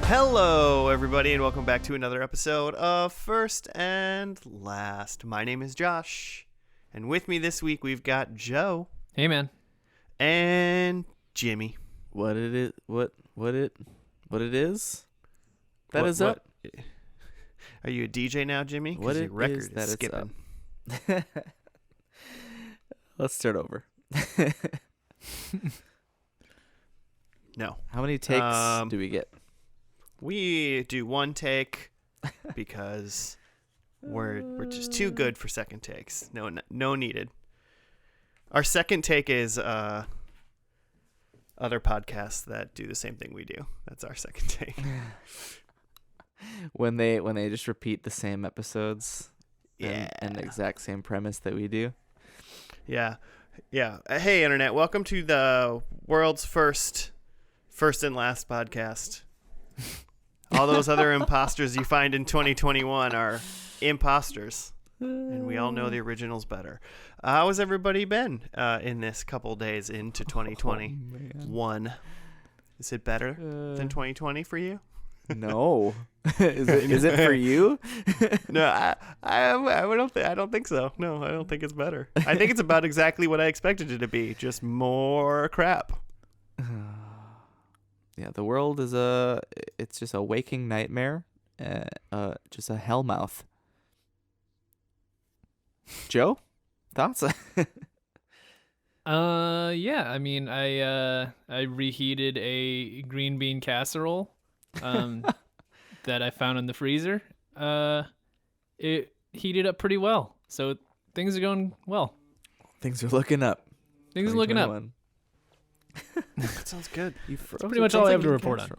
Hello, everybody, and welcome back to another episode of First and Last. My name is Josh, and with me this week we've got Joe. Hey, man. And Jimmy. What it is? What it is? That is What? up. Are you a DJ now, Jimmy? What Because it your record is that is it's skipping. Let's start over. No. How many takes do we get? We do one take because we're just too good for second takes. No needed. Our second take is other podcasts that do the same thing we do. That's our second take. When they just repeat the same episodes, Yeah. and the exact same premise that we do. Yeah. Hey, Internet. Welcome to the world's first and last podcast. All those other imposters you find in 2021 are imposters. And we all know the original's better. How has everybody been in this couple days into 2021? Is it better than 2020 for you? No. Is it for you? No, I don't think so. No, I don't think it's better. I think it's about exactly what I expected it to be, just more crap. Yeah, the world is it's just a waking nightmare, just a hellmouth. Joe, thoughts? Yeah. I mean, I reheated a green bean casserole, that I found in the freezer. It heated up pretty well, so things are going well. Things are looking up. Things are looking up. 2021. That sounds good. That's pretty much all I have to report on.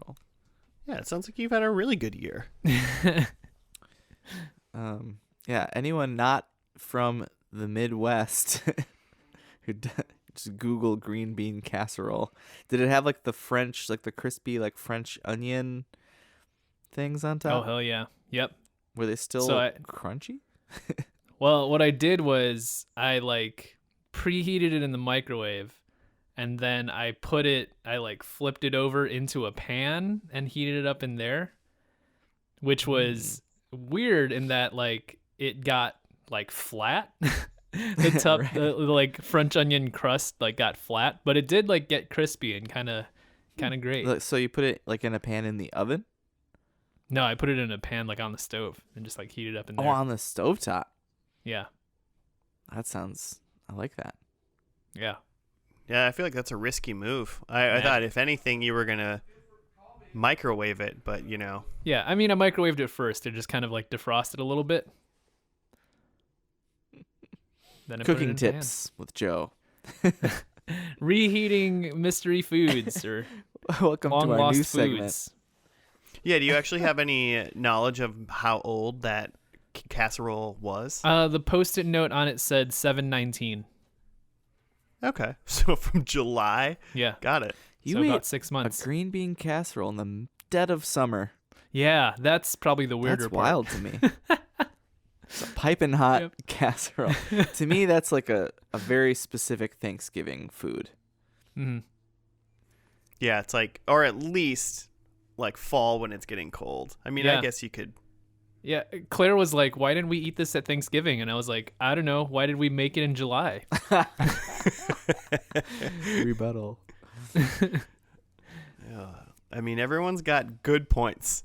Yeah, it sounds like you've had a really good year. Yeah, anyone not from the Midwest who just Google green bean casserole. Did it have like the French, like the crispy, like French onion things on top? Oh, hell yeah. Yep. Were they still crunchy? Well, what I did was I preheated it in the microwave, and then I flipped it over into a pan and heated it up in there, which was weird in that it got flat. The top, Right. the French onion crust got flat, but it did get crispy and kind of great. So you put it in a pan in the oven? No, I put it in a pan on the stove and just heated up in there. Oh, on the stovetop. Yeah. I like that. Yeah. Yeah, I feel like that's a risky move. I thought if anything you were going to microwave it, but Yeah, I mean, I microwaved it first to just kind of defrost it a little bit. Then I put it Cooking in a tips with Joe. pan. Reheating mystery foods or Welcome long to our lost new foods. segment. Yeah, do you actually have any knowledge of how old that casserole was? The Post-it note on it said 7/19. Okay, so from July? Yeah. Got it. So ate about 6 months. a green bean casserole in the dead of summer. Yeah, that's probably the weirder That's part. wild to me. It's a piping hot Yep. casserole. To me, that's a very specific Thanksgiving food. Mhm. Yeah, it's or at least fall when it's getting cold. I mean, Yeah. I guess you could. Yeah, Claire was like, "Why didn't we eat this at Thanksgiving?" And I was like, "I don't know. Why did we make it in July?" Rebuttal. Yeah. I mean, everyone's got good points,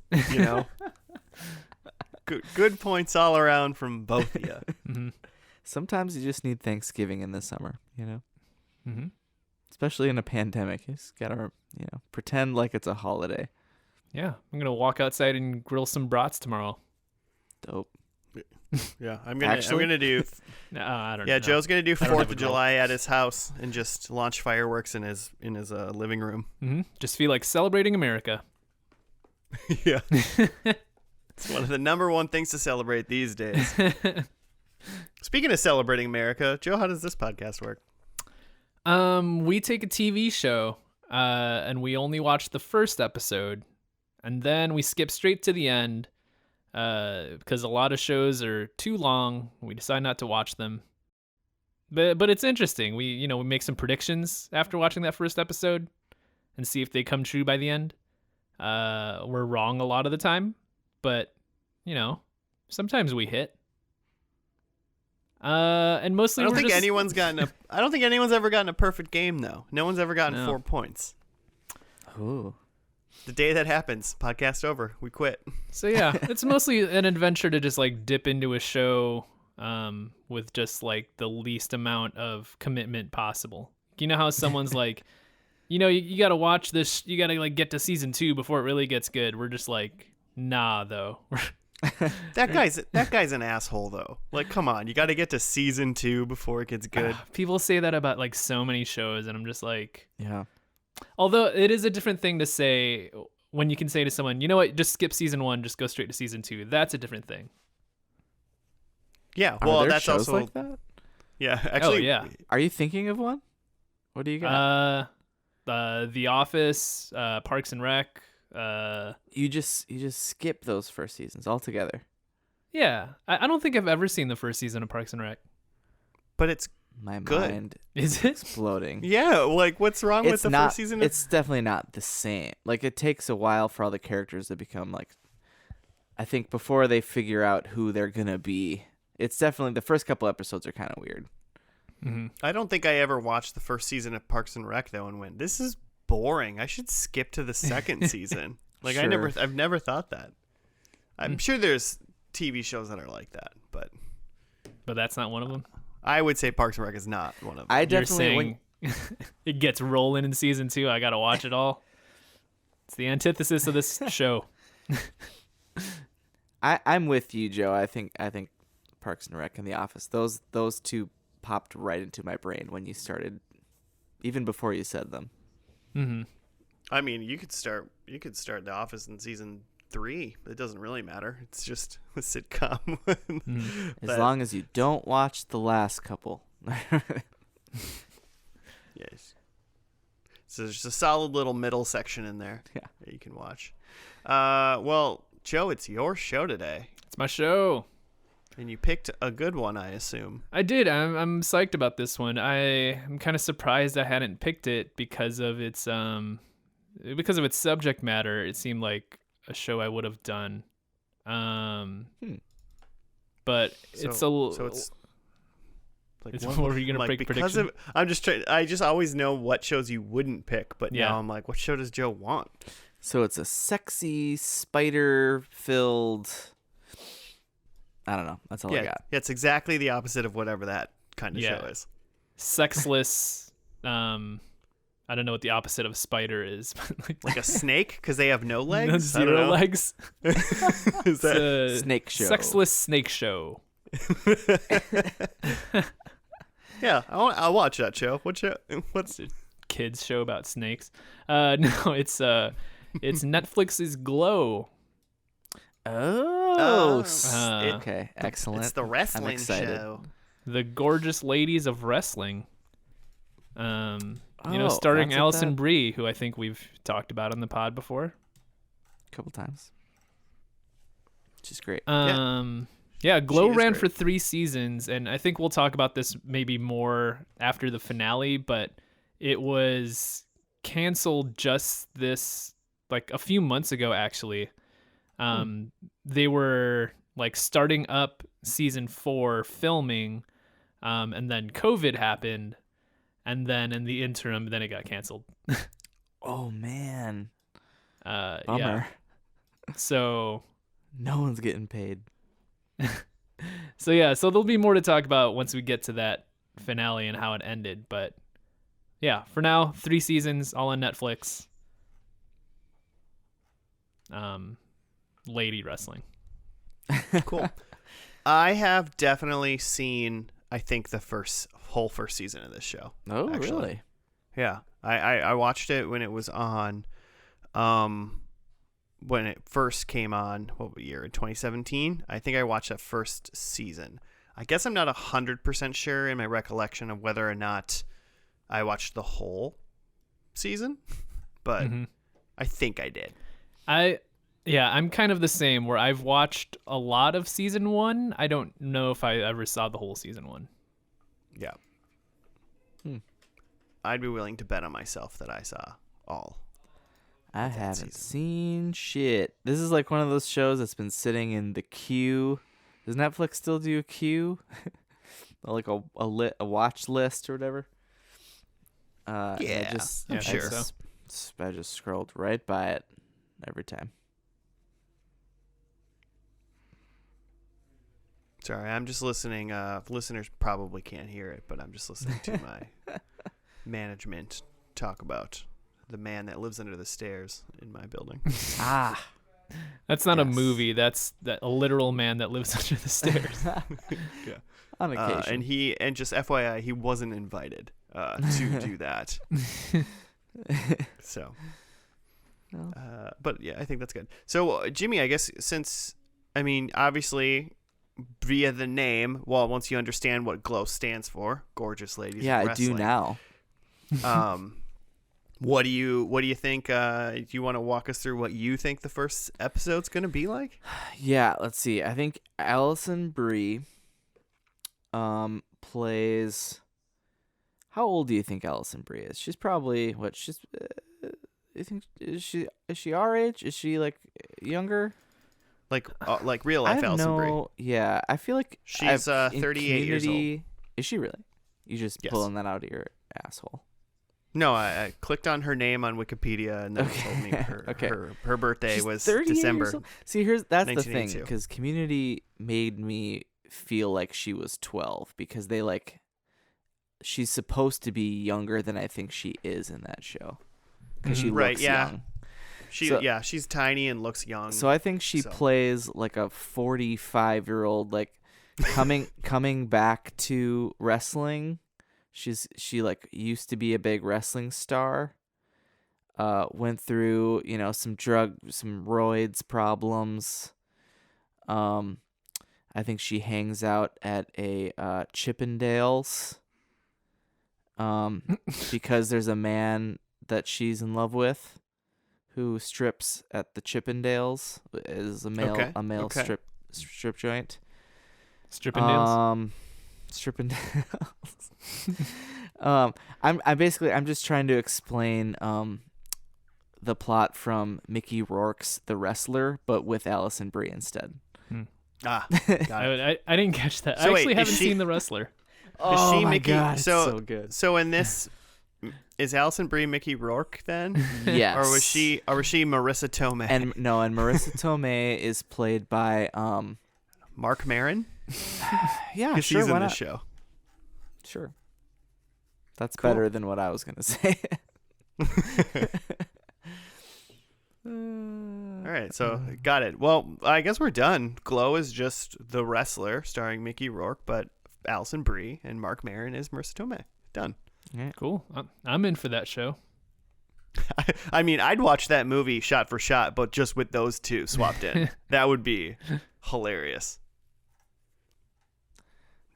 good points all around from both of you. Mm-hmm. Sometimes you just need Thanksgiving in the summer, Mm-hmm. especially in a pandemic. You just gotta, pretend like it's a holiday. Yeah, I'm gonna walk outside and grill some brats tomorrow. Dope. Yeah, I'm Actually? gonna do. No, I don't. Yeah, know. Joe's gonna do I don't have 4th a of grill. July at his house and just launch fireworks in his living room. Mm-hmm. Just feel like celebrating America. Yeah, it's one of the number one things to celebrate these days. Speaking of celebrating America, Joe, how does this podcast work? We take a TV show, and we only watch the first episode, and then we skip straight to the end, because a lot of shows are too long. We decide not to watch them. But it's interesting. We make some predictions after watching that first episode and see if they come true by the end. we're wrong a lot of the time, but sometimes we hit. And mostly I don't think just... anyone's ever gotten a perfect game though. No one's ever gotten 4 points. Ooh. The day that happens, podcast over. We quit. So yeah, it's mostly an adventure to just like dip into a show with just like the least amount of commitment possible. You know how someone's like, you got to watch this, you got to like get to season 2 before it really gets good. We're just like, nah, though. That guy's an asshole though. Like, come on, you got to get to season 2 before it gets good. People say that about like so many shows, and I'm just like, yeah. Although it is a different thing to say when you can say to someone, you know what, just skip season 1, just go straight to season 2. That's a different thing. Yeah, well, Are there that's shows also like that. Yeah, actually. Yeah. Are you thinking of one? What do you got? The Office, Parks and Rec. You just skip those first seasons altogether. Yeah, I don't think I've ever seen the first season of Parks and Rec. But it's My good. mind Is it exploding. Yeah, like what's wrong with the first season? It's definitely not the same. Like it takes a while for all the characters to become like. I think before they figure out who they're gonna be, it's definitely the first couple episodes are kind of weird. Mm-hmm. I don't think I ever watched the first season of Parks and Rec though and went, this is boring. I should skip to the second season. Like Sure. I've never thought that. I'm sure there's TV shows that are like that, but that's not one of them. I would say Parks and Rec is not one of them. I You're definitely saying it gets rolling in season 2. I gotta watch it all. It's the antithesis of this show. I'm with you, Joe. I think Parks and Rec and The Office. Those two popped right into my brain when you started, even before you said them. Mm-hmm. I mean, you could start The Office in season 3. It doesn't really matter. It's just a sitcom. As long as you don't watch the last couple. Yes. So there's a solid little middle section in there that you can watch. Well, Joe, it's your show today. It's my show. And you picked a good one, I assume. I did. I'm psyched about this one. I'm kind of surprised I hadn't picked it because of its subject matter. It seemed like a show I would have done. But it's like it's what were you gonna pick? Prediction? I just always know what shows you wouldn't pick, but Yeah. now I'm like, what show does Joe want? So it's a sexy spider-filled. I don't know. That's all I got. Yeah, it's exactly the opposite of whatever that kind of show is. Sexless. I don't know what the opposite of a spider is. Like a snake because they have no legs. No, I don't zero know. legs. Is It's a Snake show. Sexless snake show. Yeah, I'll watch that show. What show? What's It's a kids show about snakes. No, it's Netflix's Glow. Oh. Oh. Okay. Excellent. It's the wrestling excited. show. The Gorgeous Ladies of Wrestling. Oh, starring that's what Allison that- Brie, who I think we've talked about on the pod before. A couple times. Which is great. Yeah, Glow She is ran great. for 3 seasons, and I think we'll talk about this maybe more after the finale, but it was canceled just like a few months ago, actually. They were like starting up season 4 filming, and then COVID happened, and then in the interim, then it got canceled. Oh man. Yeah. Bummer. So No one's getting paid. So there'll be more to talk about once we get to that finale and how it ended. But yeah, for now, 3 seasons, all on Netflix. Lady wrestling. Cool. I have definitely seen, I think, the whole first season of this show. Oh, actually. really? Yeah. I watched it when it was on, when it first came on, what year, in 2017? I think I watched that first season. I guess I'm not 100% sure in my recollection of whether or not I watched the whole season, but I think I did. I'm kind of the same, where I've watched a lot of season 1. I don't know if I ever saw the whole season 1. Yeah. I'd be willing to bet on myself that I saw all. I of that haven't season. seen shit. This is like one of those shows that's been sitting in the queue. Does Netflix still do a queue? Like a watch list or whatever? And Yeah, I'm Yeah, I think sure. so. I just scrolled right by it every time. Sorry, I'm just listening. Listeners probably can't hear it, but I'm just listening to my management talk about the man that lives under the stairs in my building. Ah, That's not a Yes. movie. That's a literal man that lives under the stairs. Yeah. on occasion. And just FYI, he wasn't invited to do that. So, Well. but yeah, I think that's good. So, Jimmy, I guess obviously, via the name, well, once you understand what GLOW stands for, Gorgeous Ladies Yeah, of I do Wrestling, now. What do you think? Do you want to walk us through what you think the first episode's gonna be like? Yeah, let's see. I think Allison Brie plays. How old do you think Allison Brie is? She's probably what? She's. You think is she our age? Is she like younger? Like real life I have Allison Brie. no. Yeah, I feel like She's in 38 years old. Community- Is she really? You just Yes. pulling that out of your asshole. No, I clicked on her name on Wikipedia and then it told me Okay. her birthday She's was 38 years December. old. See, that's the thing, 1982. because Community made me feel like she was 12 because she's supposed to be younger than I think she is in that show because she Right, looks yeah. young. She's tiny and looks young. So I think she so. plays like a 45-year-old, like coming back to wrestling. She like used to be a big wrestling star. Went through some roids problems. I think she hangs out at a Chippendales. Because there's a man that she's in love with, who strips at the Chippendales, is a male Okay. strip joint. Strippendales. Strippendales. I'm just trying to explain the plot from Mickey Rourke's The Wrestler, but with Allison Brie instead. Got it. I didn't catch that. So I wait, actually is haven't she- seen The Wrestler. Is she my Mickey? God, it's so so good. So in this, is Allison Brie Mickey Rourke then? Yes. Or was she Marissa Tomei? And Marissa Tomei is played by Mark Maron? yeah, Because sure, he's in why this not? show. Sure. That's Cool. better than what I was gonna say. All right, so got it. Well, I guess we're done. GLOW is just The Wrestler, starring Mickey Rourke, but Allison Brie and Mark Maron is Marissa Tomei. Done. Cool. I'm in for that show. I mean, I'd watch that movie shot for shot, but just with those two swapped in. That would be hilarious.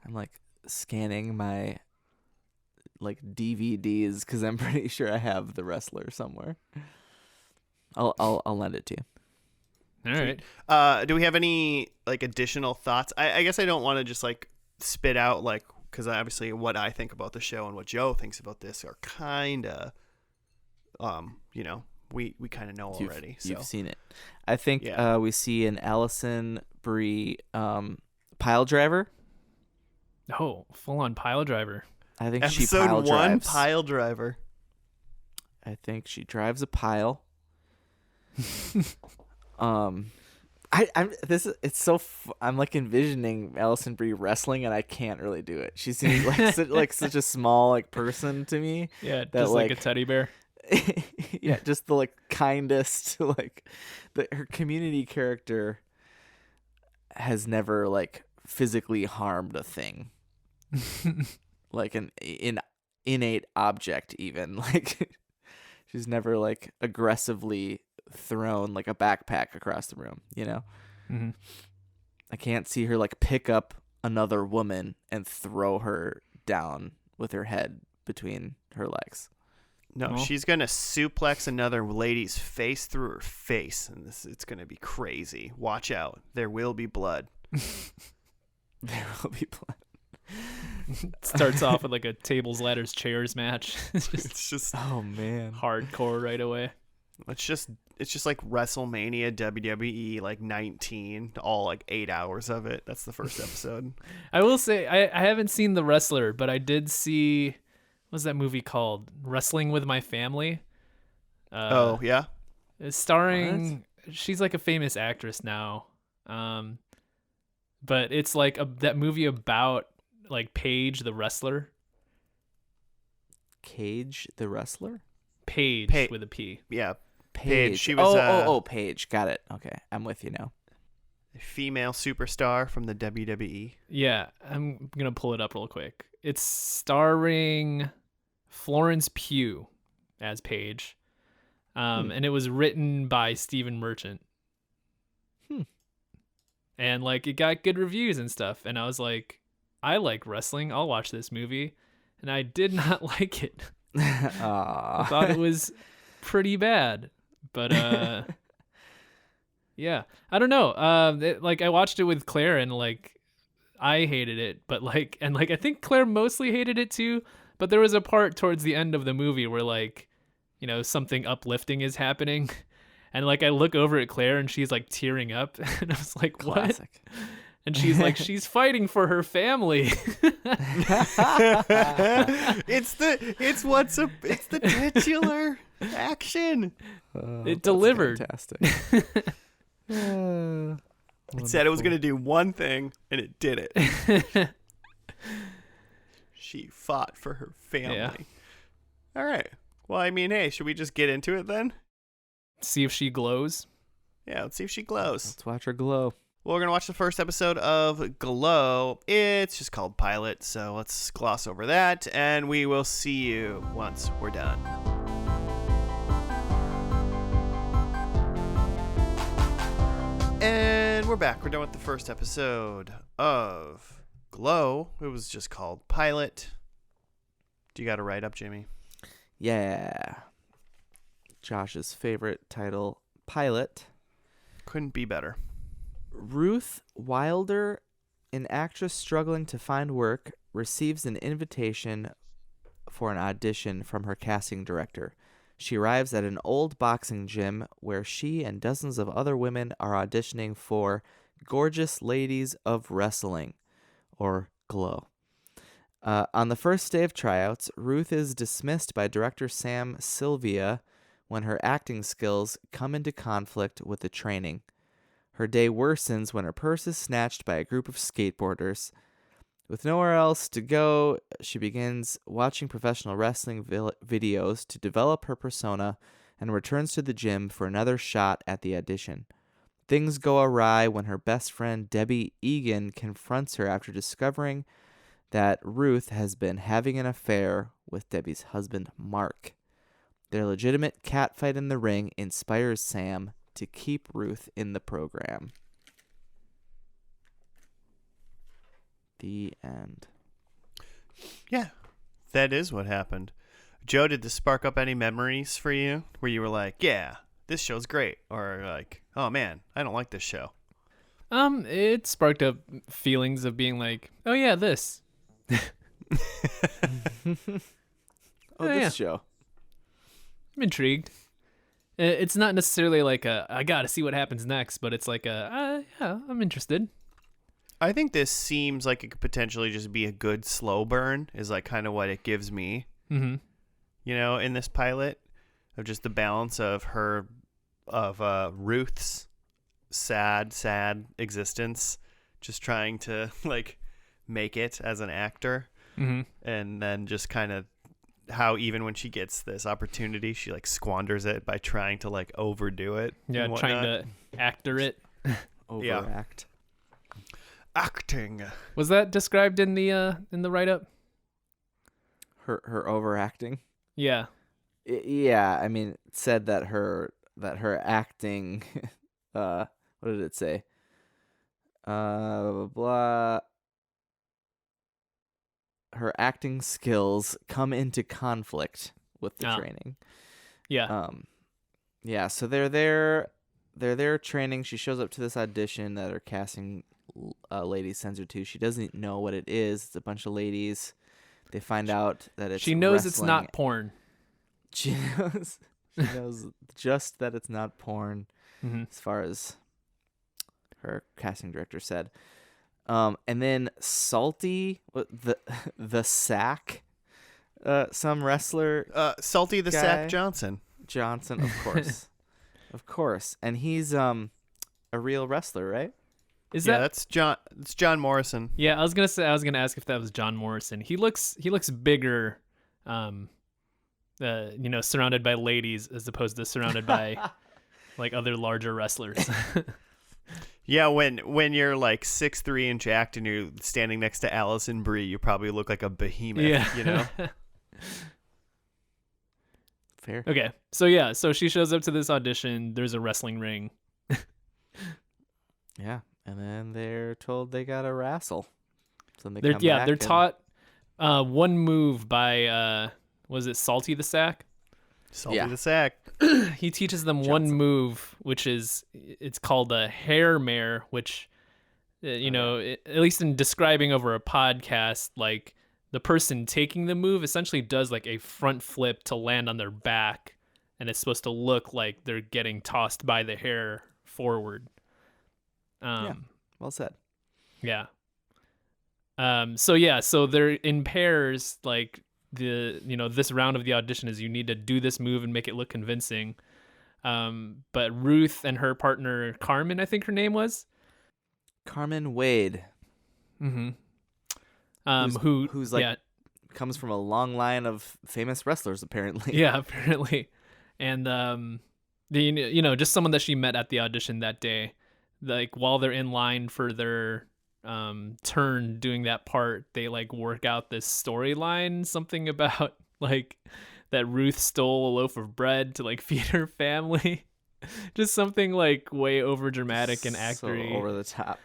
I'm like scanning my like DVDs because I'm pretty sure I have The Wrestler somewhere. I'll lend it to you. All right. Do we have any like additional thoughts? I guess I don't want to just like spit out like, because obviously what I think about the show and what Joe thinks about this are kind of, we kind of know already. You've So seen it. I think Yeah. we see an Allison Brie pile driver. Oh, full on pile driver. I think she episode pile 1 drives. pile driver. I think she drives a pile. I'm like envisioning Allison Brie wrestling and I can't really do it. She seems like such a small like person to me. Yeah, That, just like a like- teddy bear. Yeah, just the like kindest her Community character has never like physically harmed a thing. Like an innate object even. Like she's never like aggressively thrown like a backpack across the room, Mm-hmm. I can't see her like pick up another woman and throw her down with her head between her legs. No, Well. she's gonna suplex another lady's face through her face, and it's gonna be crazy. Watch out! There will be blood. There will be blood. Starts off with like a tables, ladders, chairs match. It's just It's just Oh man. hardcore right away. It's just like WrestleMania WWE like 19, all like 8 hours of it. That's the first episode. I will say I haven't seen The Wrestler, but I did see, what's that movie called? Wrestling with My Family. Oh yeah. It's starring. She's like a famous actress now. But it's like that movie about like Paige the wrestler. Cage the wrestler? Paige with a P. Yeah. Paige. She was Paige. Got it. Okay, I'm with you now. a female superstar from the WWE. Yeah, I'm gonna pull it up real quick. It's starring Florence Pugh as Paige, and it was written by Stephen Merchant. And like it got good reviews and stuff, and I was like, I like wrestling. I'll watch this movie, and I did not like it. I thought it was pretty bad, but yeah, I don't know. Like I watched it with Claire, and like I hated it, but like, and like I think Claire mostly hated it too. But there was a part towards the end of the movie where like, you know, something uplifting is happening. And like I look over at Claire and she's like tearing up, and I was like, "What?" Classic. And she's like, "She's fighting for her family." It's the titular action. It delivered. Fantastic. It said it was gonna do one thing, and it did it. She fought for her family. Yeah. All right. Well, I mean, hey, should we just get into it then? See if she glows. Yeah, let's see if she glows. Let's watch her glow. Well, we're going to watch the first episode of Glow. It's just called Pilot, so let's gloss over that, and we will see you once we're done. And we're back. We're done with the first episode of Glow. It was just called Pilot. Do you got a write-up, Jimmy? Yeah. Josh's favorite title, Pilot. Couldn't be better. Ruth Wilder, an actress struggling to find work, receives an invitation for an audition from her casting director. She arrives at an old boxing gym where she and dozens of other women are auditioning for Gorgeous Ladies of Wrestling, or GLOW. On the first day of tryouts, Ruth is dismissed by director Sam Sylvia when her acting skills come into conflict with the training. Her day worsens when her purse is snatched by a group of skateboarders. With nowhere else to go, she begins watching professional wrestling videos to develop her persona and returns to the gym for another shot at the audition. Things go awry when her best friend Debbie Egan confronts her after discovering that Ruth has been having an affair with Debbie's husband, Mark. Their legitimate catfight in the ring inspires Sam to keep Ruth in the program. The end. Yeah, that is what happened. Joe, did this spark up any memories for you where you were like, yeah, this show's great? Or like, oh man, I don't like this show? It sparked up feelings of being like, oh yeah, this. This show. I'm intrigued. It's not necessarily like I gotta see what happens next, but it's like yeah, I'm interested. I think this seems like it could potentially just be a good slow burn, is like kind of what it gives me. Mm-hmm. You know, in this pilot, of just the balance of Ruth's sad existence, just trying to like make it as an actor, and then just kind of how even when she gets this opportunity, she like squanders it by trying to like overdo it. Yeah, trying to actor it. Overact. Acting. Was that described in the write up? Her overacting. Yeah. Yeah, I mean, it said that her acting. What did it say? Blah. Her acting skills come into conflict with the training. Yeah. Yeah. So they're there training. She shows up to this audition that her casting lady sends her to. She doesn't know what it is. It's a bunch of ladies. They find out that it's. She knows wrestling. it's not porn. She She knows just that it's not porn, as far as her casting director said. And then Salty, the Sack, some wrestler, Salty the guy. Sack Johnson, of course, of course, and he's a real wrestler, right? That's John. It's John Morrison. Yeah, I was gonna ask if that was John Morrison. He looks bigger, surrounded by ladies as opposed to surrounded by like other larger wrestlers. Yeah, when you're like 6'3" and jacked and you're standing next to Allison Brie, you probably look like a behemoth. Yeah. You know. Fair. Okay, so she shows up to this audition. There's a wrestling ring. Yeah, and then they're told they gotta wrestle. So they They're come back they're and- taught one move by was it Salty the Sack? Salty Yeah. the Sack. He teaches them one move, which is it's called a hair mare, which at least in describing over a podcast, like the person taking the move essentially does like a front flip to land on their back, and it's supposed to look like they're getting tossed by the hair forward. Well said. Yeah. So they're in pairs. Like this round of the audition is you need to do this move and make it look convincing. But Ruth and her partner Carmen, I think her name was. Carmen Wade. Mm-hmm. Who's like comes from a long line of famous wrestlers, apparently. Yeah, apparently. And just someone that she met at the audition that day. Like while they're in line for their turn doing that part, they like work out this storyline, something about like that Ruth stole a loaf of bread to like feed her family. Just something like way over dramatic and actory. So over the top.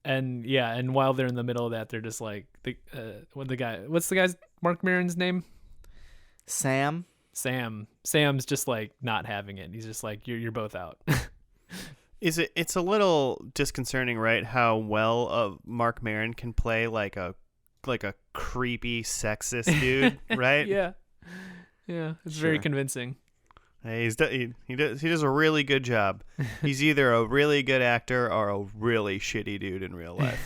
And while they're in the middle of that, they're just like what's the guy's Mark Maron's name? Sam. Sam's just like not having it. He's just like you're both out. It's a little disconcerting, right? How well Mark Maron can play like a creepy sexist dude, right? Yeah, it's very convincing. He does a really good job. He's either a really good actor or a really shitty dude in real life.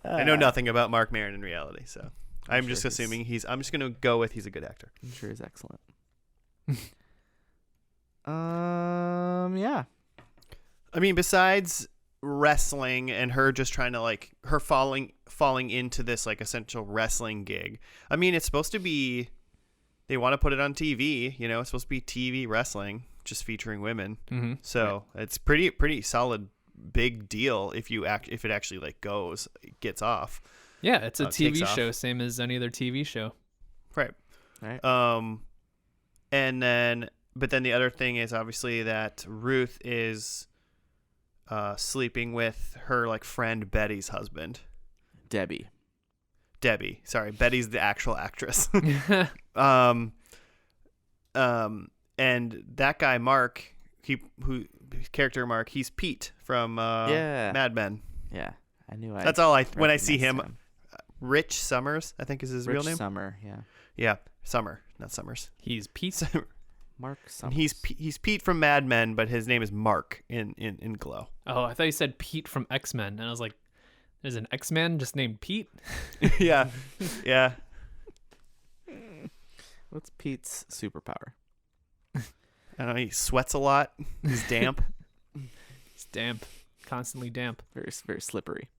I know nothing about Mark Maron in reality, so I'm just assuming I'm just gonna go with he's a good actor. I'm sure he's excellent. Yeah. I mean, besides wrestling and her just trying to like her falling into this like essential wrestling gig. I mean, it's supposed to be, they want to put it on TV, it's supposed to be TV wrestling just featuring women. Mm-hmm. So it's pretty solid big deal if it actually like gets off. Yeah, it's a TV off. show, same as any other TV show. Right. But then the other thing is obviously that Ruth is sleeping with her like friend Betty's husband. Debbie. Sorry, Betty's the actual actress. And that guy Mark, character Mark, he's Pete from Mad Men. Yeah, I knew. That's all when I see recognized him. Rich Summers, I think is his real name. Summer, yeah. Yeah, Summer, not Summers. He's Pete. Mark Summers. And he's Pete from Mad Men, but his name is Mark in Glow. Oh, I thought you said Pete from X-Men, and I was like, there's an X-Man just named Pete? Yeah. What's Pete's superpower? I don't know. He sweats a lot. He's damp. It's damp. Constantly damp. Very, very slippery.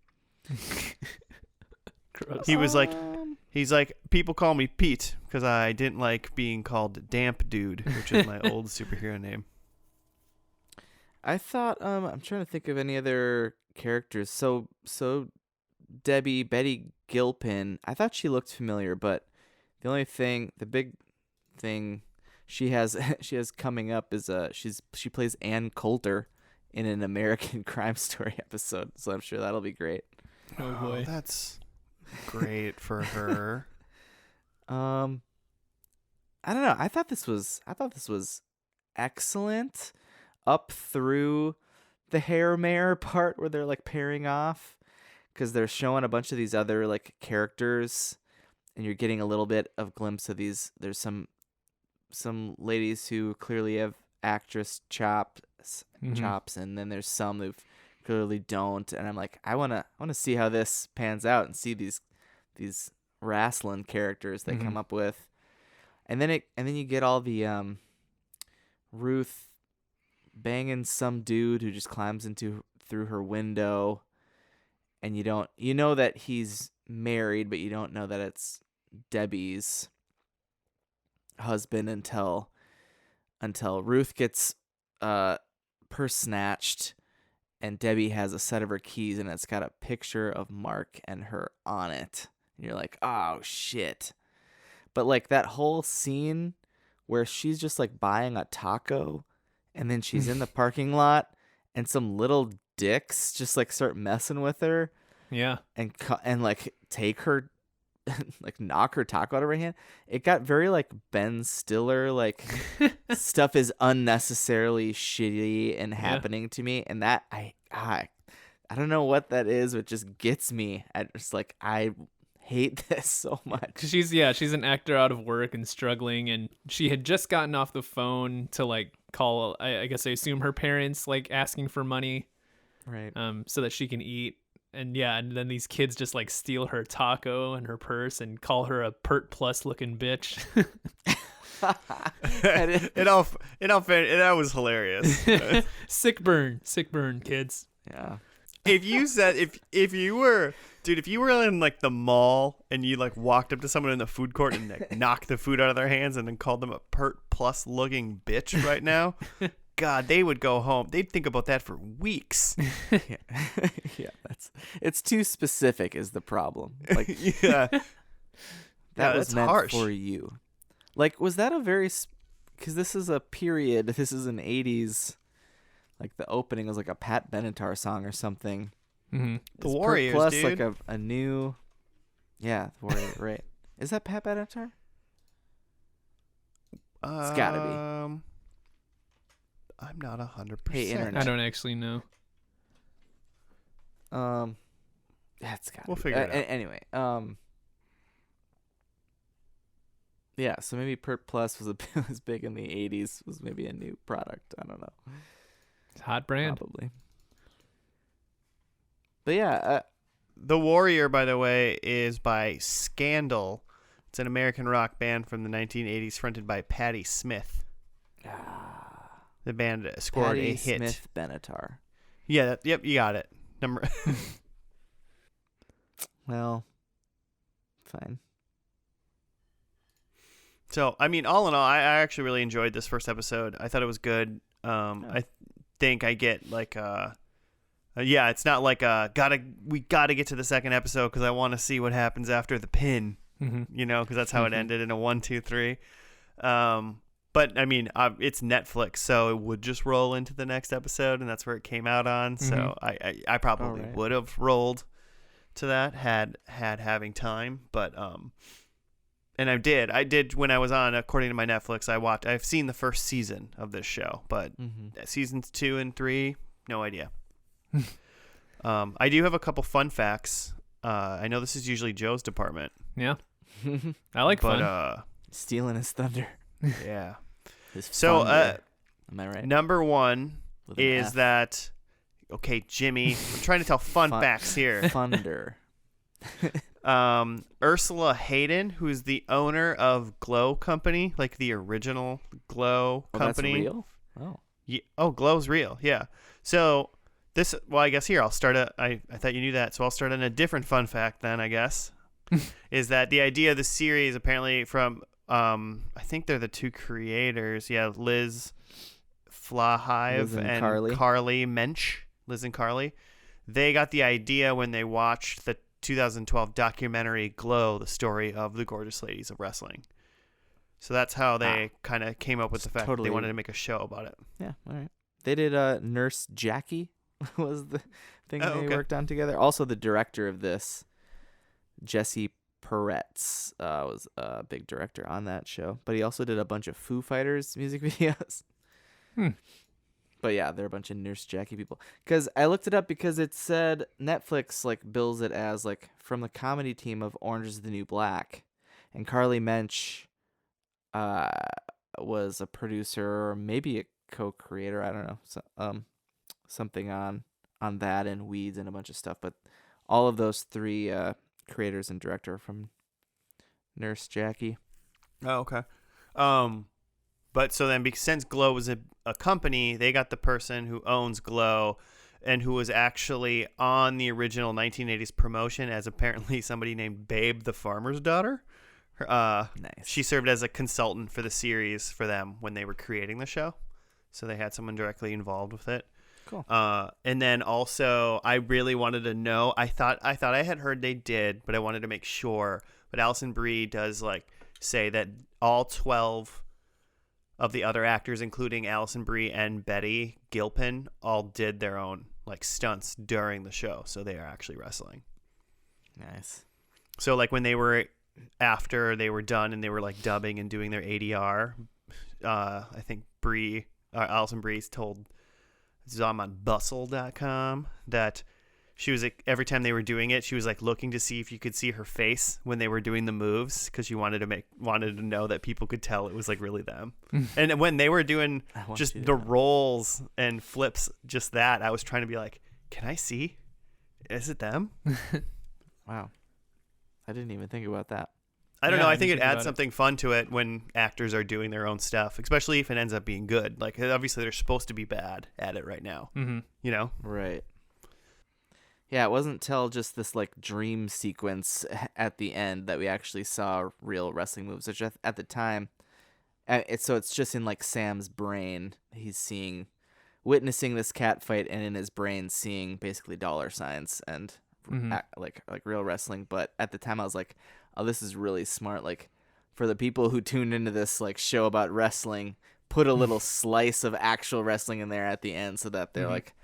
Gross. He's like, people call me Pete because I didn't like being called Damp Dude, which is my old superhero name. I thought, I'm trying to think of any other characters. So Betty Gilpin, I thought she looked familiar, but the big thing she has coming up is she plays Ann Coulter in an American Crime Story episode, so I'm sure that'll be great. Oh boy, that's great for her. I don't know. I thought this was excellent up through the hair mare part where they're like pairing off, because they're showing a bunch of these other like characters and you're getting a little bit of glimpse of these. There's some ladies who clearly have actress chops, and then there's some who clearly don't. And I'm like, I wanna see how this pans out and see these wrestling characters they come up with, and then you get all the Ruth banging some dude who just climbs through her window, and you know that he's married, but you don't know that it's Debbie's husband until Ruth gets purse snatched, and Debbie has a set of her keys, and it's got a picture of Mark and her on it, and you're like, oh shit. But like that whole scene where she's just like buying a taco, and then she's in the parking lot, and some little dicks just like start messing with her, and like take her, like knock her taco out of her hand. It got very like Ben Stiller, like stuff is unnecessarily shitty and happening to me, and that I don't know what that is, but it just gets me. I hate this so much. She's an actor out of work and struggling, and she had just gotten off the phone to like call, I guess I assume her parents, like asking for money, right? So that she can eat. And then these kids just like steal her taco and her purse and call her a pert plus looking bitch. That was hilarious. Sick burn, kids. Yeah. If you were in like the mall and you like walked up to someone in the food court and like knocked the food out of their hands and then called them a pert plus looking bitch right now, God, they would go home. They'd think about that for weeks. Yeah, it's too specific is the problem. Like, that was meant harsh for you. Like, was that a very? Because this is a period. This is an '80s. Like the opening was like a Pat Benatar song or something. Mm-hmm. The Warriors, plus dude. Like a new. Yeah, the Warriors. Right? Is that Pat Benatar? It's gotta be. I'm not 100%. Hey, internet. I don't actually know. That's got. We'll figure it out. Anyway, yeah. So maybe Pert Plus was big in the '80s. Was maybe a new product. I don't know. It's a hot brand. Probably. But yeah. The Warrior, by the way, is by Scandal. It's an American rock band from the 1980s, fronted by Patti Smith. The band scored Patti a hit. Smith Benatar. Yeah. Yep. You got it. Well, fine. So, I mean, all in all, I actually really enjoyed this first episode. I thought it was good. I think I get like, it's not like we gotta get to the second episode because I want to see what happens after the pin. You know, because that's how it ended in a 1, 2, 3. But I mean, it's Netflix, so it would just roll into the next episode, and that's where it came out on. So I probably would have rolled to that had having time, but and I did when I was on. According to my Netflix, I've seen the first season of this show, but seasons 2 and 3, no idea. I do have a couple fun facts. I know this is usually Joe's department. Yeah, I like fun. Stealing his thunder. Yeah. So, am I right? Number 1 is F. that. Okay, Jimmy. I'm trying to tell fun facts here. Thunder. Ursula Hayden, who's the owner of Glow Company, like the original Glow Company. That's real? Oh. Yeah, Glow's real. Yeah. So this. Well, I guess here I'll start. I thought you knew that, so I'll start on a different fun fact then. I guess is that the idea of the series apparently from. I think they're the two creators. Yeah, Liz Flahive and Carly Mensch. Liz and Carly. They got the idea when they watched the 2012 documentary Glow, the story of the gorgeous ladies of wrestling. So that's how they kind of came up with the fact that they wanted to make a show about it. Yeah, all right. They did Nurse Jackie was the thing they worked on together. Also, the director of this, Jesse Peretz, was a big director on that show. But he also did a bunch of Foo Fighters music videos. But yeah, they're a bunch of Nurse Jackie people. Because I looked it up because it said Netflix like bills it as like from the comedy team of Orange is the New Black. And Carly Mensch was a producer, or maybe a co-creator. I don't know. So, something on that and Weeds and a bunch of stuff. But all of those three creators and director from Nurse Jackie. Oh, okay. But so then, since Glow was a company, they got the person who owns Glow and who was actually on the original 1980s promotion as apparently somebody named Babe the Farmer's Daughter. Nice. She served as a consultant for the series for them when they were creating the show. So they had someone directly involved with it. Cool. And then also, I really wanted to know. I thought I had heard they did, but I wanted to make sure. But Alison Brie does like say that all 12 of the other actors, including Alison Brie and Betty Gilpin, all did their own like stunts during the show, so they are actually wrestling. Nice. So like when they were after they were done and they were like dubbing and doing their ADR, I think Alison Brie told ZomOnBustle.com that she was like, every time they were doing it, she was like looking to see if you could see her face when they were doing the moves, because she wanted to know that people could tell it was like really them. And when they were doing just the rolls and flips, just that, I was trying to be like, can I see? Is it them? Wow. I didn't even think about that. I don't know. I think it didn't think adds about it. something fun to it when actors are doing their own stuff, especially if it ends up being good. Like, obviously, they're supposed to be bad at it right now. Mm-hmm. You know? Right. Yeah, it wasn't till just this like dream sequence at the end that we actually saw real wrestling moves, which at the time, it's just in like Sam's brain. He's witnessing this cat fight, and in his brain seeing basically dollar signs and like real wrestling. But at the time, I was like, oh, this is really smart. Like, for the people who tuned into this like show about wrestling, put a little slice of actual wrestling in there at the end, so that they're like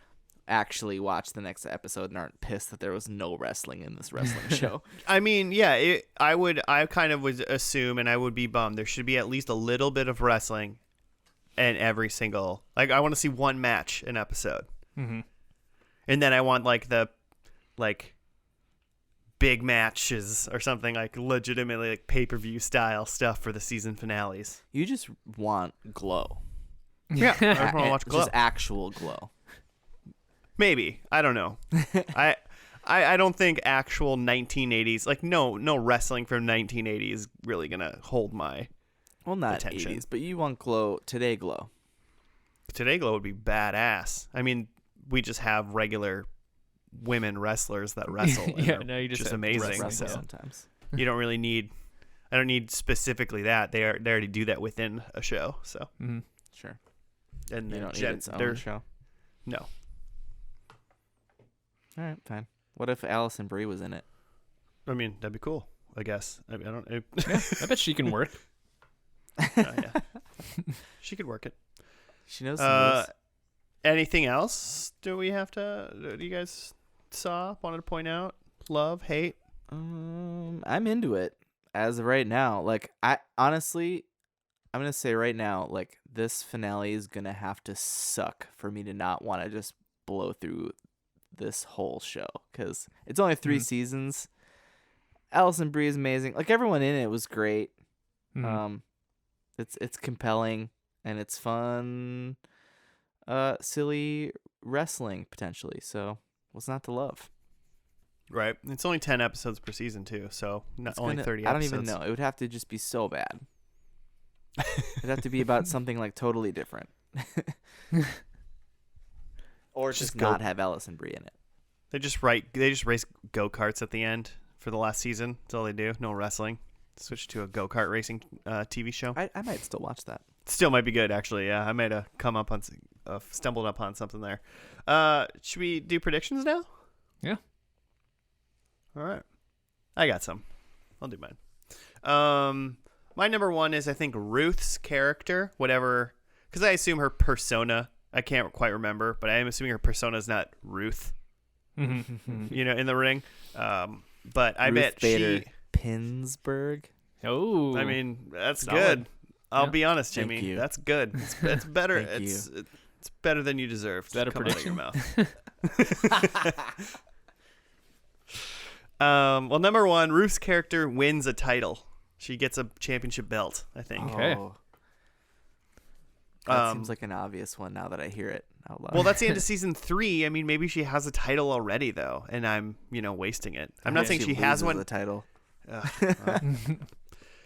actually watch the next episode and aren't pissed that there was no wrestling in this wrestling show. I mean, yeah, I kind of would assume, and I would be bummed, there should be at least a little bit of wrestling in every single, like, I want to see one match an episode. Mm-hmm. And then I want like the big matches or something, like legitimately like pay-per-view style stuff for the season finales. You just want Glow. Yeah, I just want to watch Glow. Just actual Glow. Maybe. I don't know. I don't think actual 1980s, like no wrestling from 1980 is really going to hold my not attention. 80s, but you want Glow, today Glow. Today Glow would be badass. I mean, we just have regular women wrestlers that wrestle. Yeah, no, you just have have amazing. Wrestle So sometimes. you don't really need. I don't need specifically that. They already do that within a show. So Mm-hmm. Sure. and You then don't need its own show. No. All right, fine. What if Alison Brie was in it? I mean, that'd be cool. I guess. I don't. Yeah, I bet she can work. Yeah. She could work it. She knows some moves. Anything else? Do you guys wanted to point out? Love, hate? I'm into it as of right now. Like, I'm gonna say right now, like, this finale is gonna have to suck for me to not want to just blow through this whole show, because it's only 3 seasons. Alison Brie is amazing. Like, everyone in it was great. Mm-hmm. It's compelling and it's fun, silly wrestling potentially. So what's not to love? Right. It's only 10 episodes per season too, so only 30 I don't episodes. even know. It would have to just be so bad. It'd have to be about something like totally different. Or just not have Alison Brie in it. They just race go-karts at the end for the last season. That's all they do. No wrestling. Switch to a go-kart racing TV show. I might still watch that. Still might be good, actually. Yeah, I might have stumbled upon something there. Should we do predictions now? Yeah. All right. I got some. I'll do mine. My number one is, I think, Ruth's character, whatever, because I assume her persona, I can't quite remember, but I am assuming her persona is not Ruth, Mm-hmm. in the ring. But I Ruth bet Bader she... Pinsburg. Oh, I mean, that's Solid. good. I'll Yeah. be honest, Thank Jimmy. you. That's good. It's better. Thank you. It's better than you deserved. Better Come out of your prediction. mouth. Well, number one, Ruth's character wins a title. She gets a championship belt, I think. Okay. Oh. That seems like an obvious one now that I hear it out loud. Well, that's the end of season 3. I mean, maybe she has a title already, though, and I'm, wasting it. I'm not saying she has one. The title.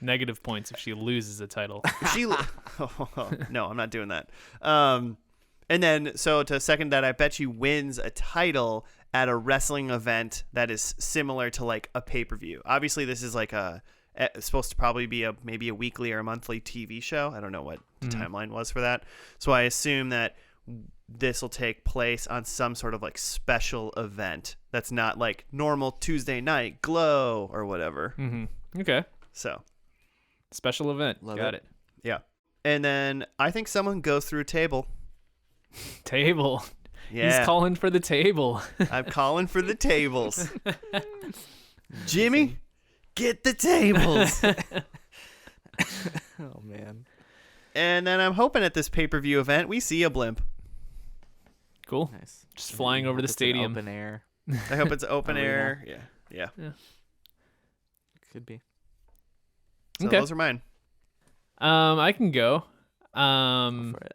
Negative points if she loses a title. No, I'm not doing that. And then, so to second that, I bet she wins a title at a wrestling event that is similar to like a pay-per-view. Obviously, this is like it's supposed to probably be maybe a weekly or a monthly TV show. I don't know what the timeline was for that. So I assume that this will take place on some sort of like special event that's not like normal Tuesday night Glow or whatever. Okay. So Special event. Got it. Yeah. And then I think someone goes through a table. Table. Yeah. He's calling for the table. I'm calling for the tables. Jimmy, get the tables. Oh, man. And then I'm hoping at this pay-per-view event we see a blimp. Cool. Nice. Just flying over the stadium. Open air. I hope it's open Arena. air. Yeah. Could be. So Okay. those are mine. I can go. Go for it.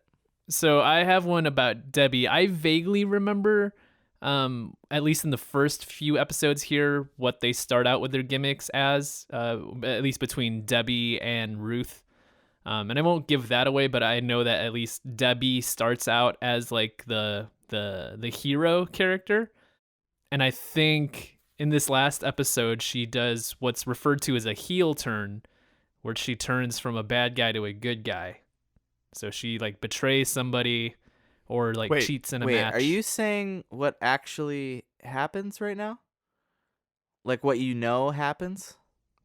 So I have one about Debbie. I vaguely remember, at least in the first few episodes here, what they start out with their gimmicks as, at least between Debbie and Ruth. And I won't give that away, but I know that at least Debbie starts out as like the hero character. And I think in this last episode, she does what's referred to as a heel turn, where she turns from a bad guy to a good guy. So she like betrays somebody or like cheats in a match. Are you saying what actually happens right now? Like what you know happens?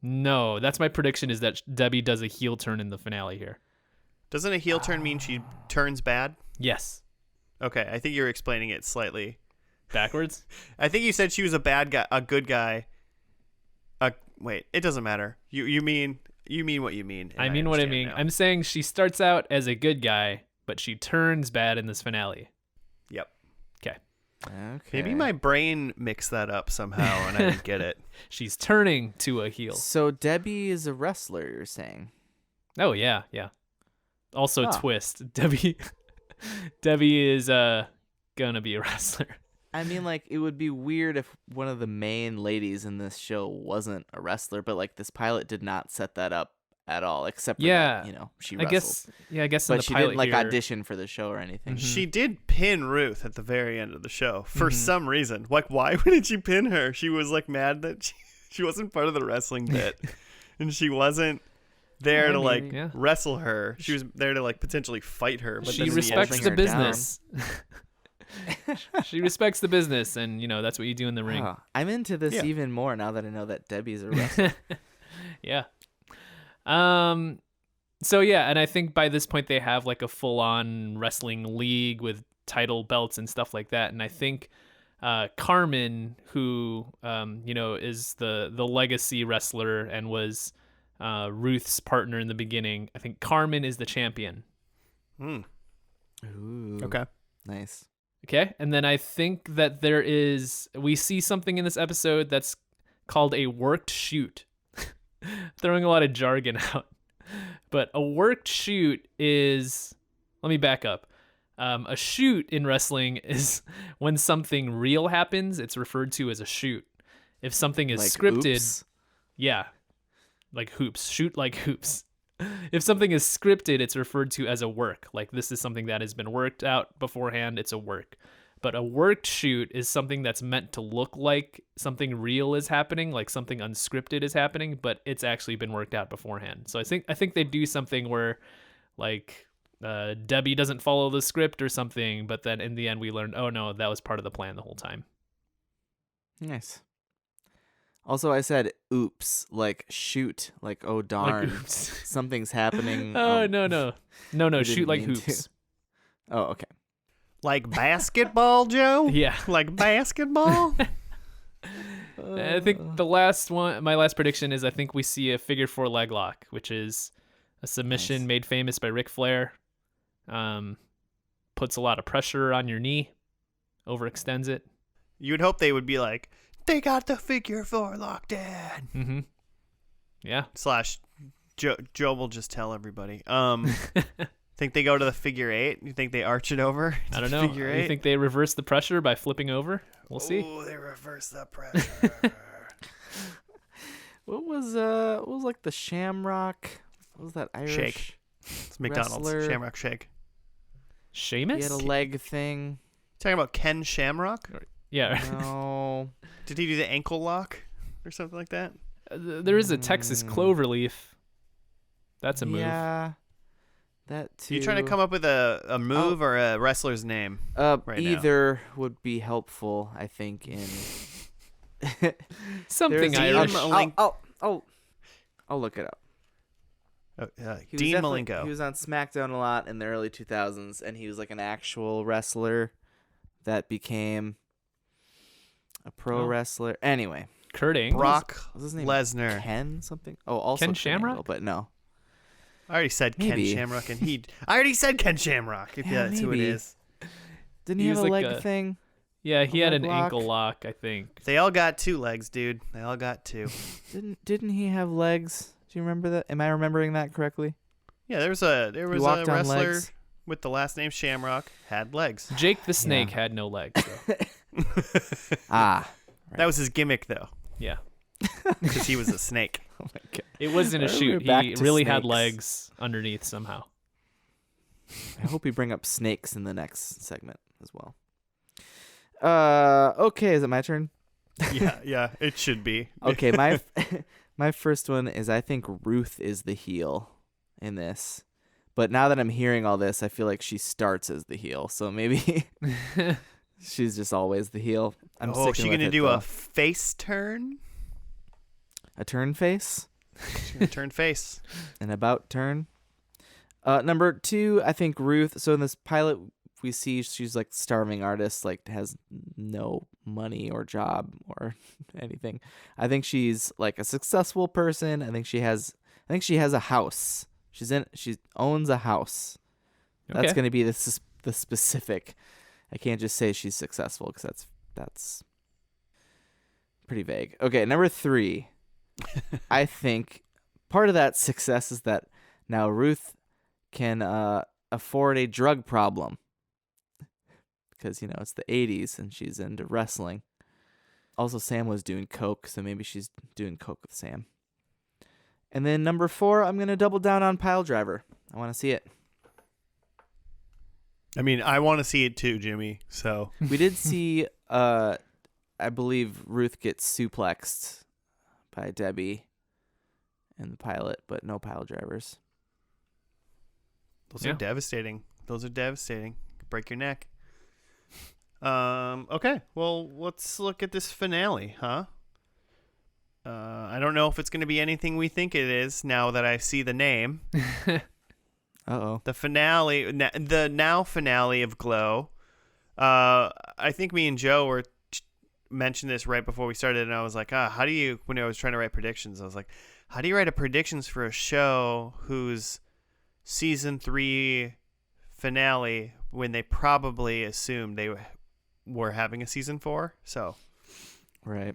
No, that's my prediction, is that Debbie does a heel turn in the finale here. Doesn't a heel turn mean she turns bad? Yes. Okay, I think you're explaining it slightly Backwards? I think you said she was a bad guy, a good guy. Wait, it doesn't matter. You mean what you mean. I mean what I mean. Now. I'm saying she starts out as a good guy, but she turns bad in this finale. Yep. Okay. Maybe my brain mixed that up somehow and I didn't get it. She's turning to a heel. So Debbie is a wrestler, you're saying? Oh yeah. Also Huh. twist. Debbie is gonna be a wrestler. I mean, like, it would be weird if one of the main ladies in this show wasn't a wrestler, but, like, this pilot did not set that up at all, except for that, she wrestled. I guess in But the she pilot didn't, like, here, audition for the show or anything. She did pin Ruth at the very end of the show for some reason. Like, why did she pin her? She was, like, mad that she wasn't part of the wrestling bit. And she wasn't there to wrestle her. She was there to, like, potentially fight her. But she then respects holding the her business. She respects the business, and that's what you do in the ring. Oh, I'm into this even more now that I know that Debbie's a wrestler. Yeah. So yeah, and I think by this point they have like a full-on wrestling league with title belts and stuff like that. And I think Carmen, who is the legacy wrestler and was Ruth's partner in the beginning, I think Carmen is the champion. Ooh. Okay. Nice. Okay, and then I think that we see something in this episode that's called a worked shoot. Throwing a lot of jargon out. But a worked shoot is, let me back up. A shoot in wrestling is when something real happens, it's referred to as a shoot. If something is Like scripted, oops? Yeah, like hoops, shoot like hoops. If something is scripted, it's referred to as a work. Like this is something that has been worked out beforehand, it's a work. But a worked shoot is something that's meant to look like something real is happening, like something unscripted is happening, but it's actually been worked out beforehand. So I think they do something where like Debbie doesn't follow the script or something, but then in the end we learn, oh no, that was part of the plan the whole time. Nice. Also, I said oops, like shoot, like oh darn, Like, oops. something's happening. Oh, no, we shoot didn't like mean hoops. to. Oh, okay. Like basketball, Joe? Yeah. Like basketball? I think my last prediction is I think we see a figure 4 leg lock, which is a submission made famous by Ric Flair. Puts a lot of pressure on your knee, overextends it. You would hope they would be like, they got the figure 4 locked in. Mm-hmm. Yeah. / Joe will just tell everybody. Think they go to the figure eight? You think they arch it over? I don't know. Figure You eight? think they reverse the pressure by flipping over? We'll see. Oh, they reverse the pressure. What was like the Shamrock? What was that Irish Shake. It's McDonald's wrestler? Shamrock Shake. Seamus? He had a leg thing. Talking about Ken Shamrock? Yeah. No. Did he do the ankle lock or something like that? There is a Texas Cloverleaf. That's a move. Yeah. That too. You trying to come up with a move or a wrestler's name? right now? Either would be helpful, I think. In Something There's Irish. I'll look it up. He was Dean definitely- Malenko. He was on SmackDown a lot in the early 2000s, and he was like an actual wrestler that became a pro Oh. wrestler. Anyway, Kurt Angle. Brock was his name Lesnar. Ken something? Oh, also Ken Kurt Shamrock? Angle, but no. I already said Maybe. Ken Shamrock, and I already said Ken Shamrock. If Yeah, that's who it maybe. is. Didn't He he have was a like leg a- thing? Yeah, he A had an leg lock? ankle lock, I think. They all got 2 legs, dude. They all got 2. Didn't he have legs? Do you remember that? Am I remembering that correctly? Yeah, there was a He walked on wrestler legs. with the last name Shamrock had legs. Jake the Snake Yeah. had no legs, though. Ah. That was his gimmick, though, Yeah. because he was a snake. Oh my god. It wasn't a We're shoot. back He to really had snakes. legs underneath somehow. I hope we bring up snakes in the next segment as well. Okay, is it my turn? Yeah, it should be. Okay, my my first one is I think Ruth is the heel in this. But now that I'm hearing all this, I feel like she starts as the heel. So maybe she's just always the heel. I'm Oh, is sticking she with gonna it, do though. a face turn? A turn face? She's gonna turn face. An about turn. Number 2, I think Ruth. So in this pilot, we see she's like starving artist, like has no money or job or anything. I think she's like a successful person. I think she has a house. She owns a house. That's Okay. going to be the specific. I can't just say she's successful because that's pretty vague. Okay, number 3. I think part of that success is that now Ruth can afford a drug problem because it's the 80s and she's into wrestling. Also, Sam was doing coke, so maybe she's doing coke with Sam. And then number 4, I'm gonna double down on Pile Driver. I want to see it. I mean, I want to see it too, Jimmy. So We did see, I believe Ruth gets suplexed by Debbie in the pilot, but no pile drivers. those Yeah. are devastating. Break your neck. Okay. Well, let's look at this finale, huh? I don't know if it's going to be anything we think it is now that I see the name. Uh-oh. The finale, the now finale of Glow. I think me and Joe were mentioned this right before we started, and I was like, how do you, when I was trying to write predictions, I was like, how do you write a predictions for a show whose season 3 finale when they probably assumed they were having a season 4? So, Right.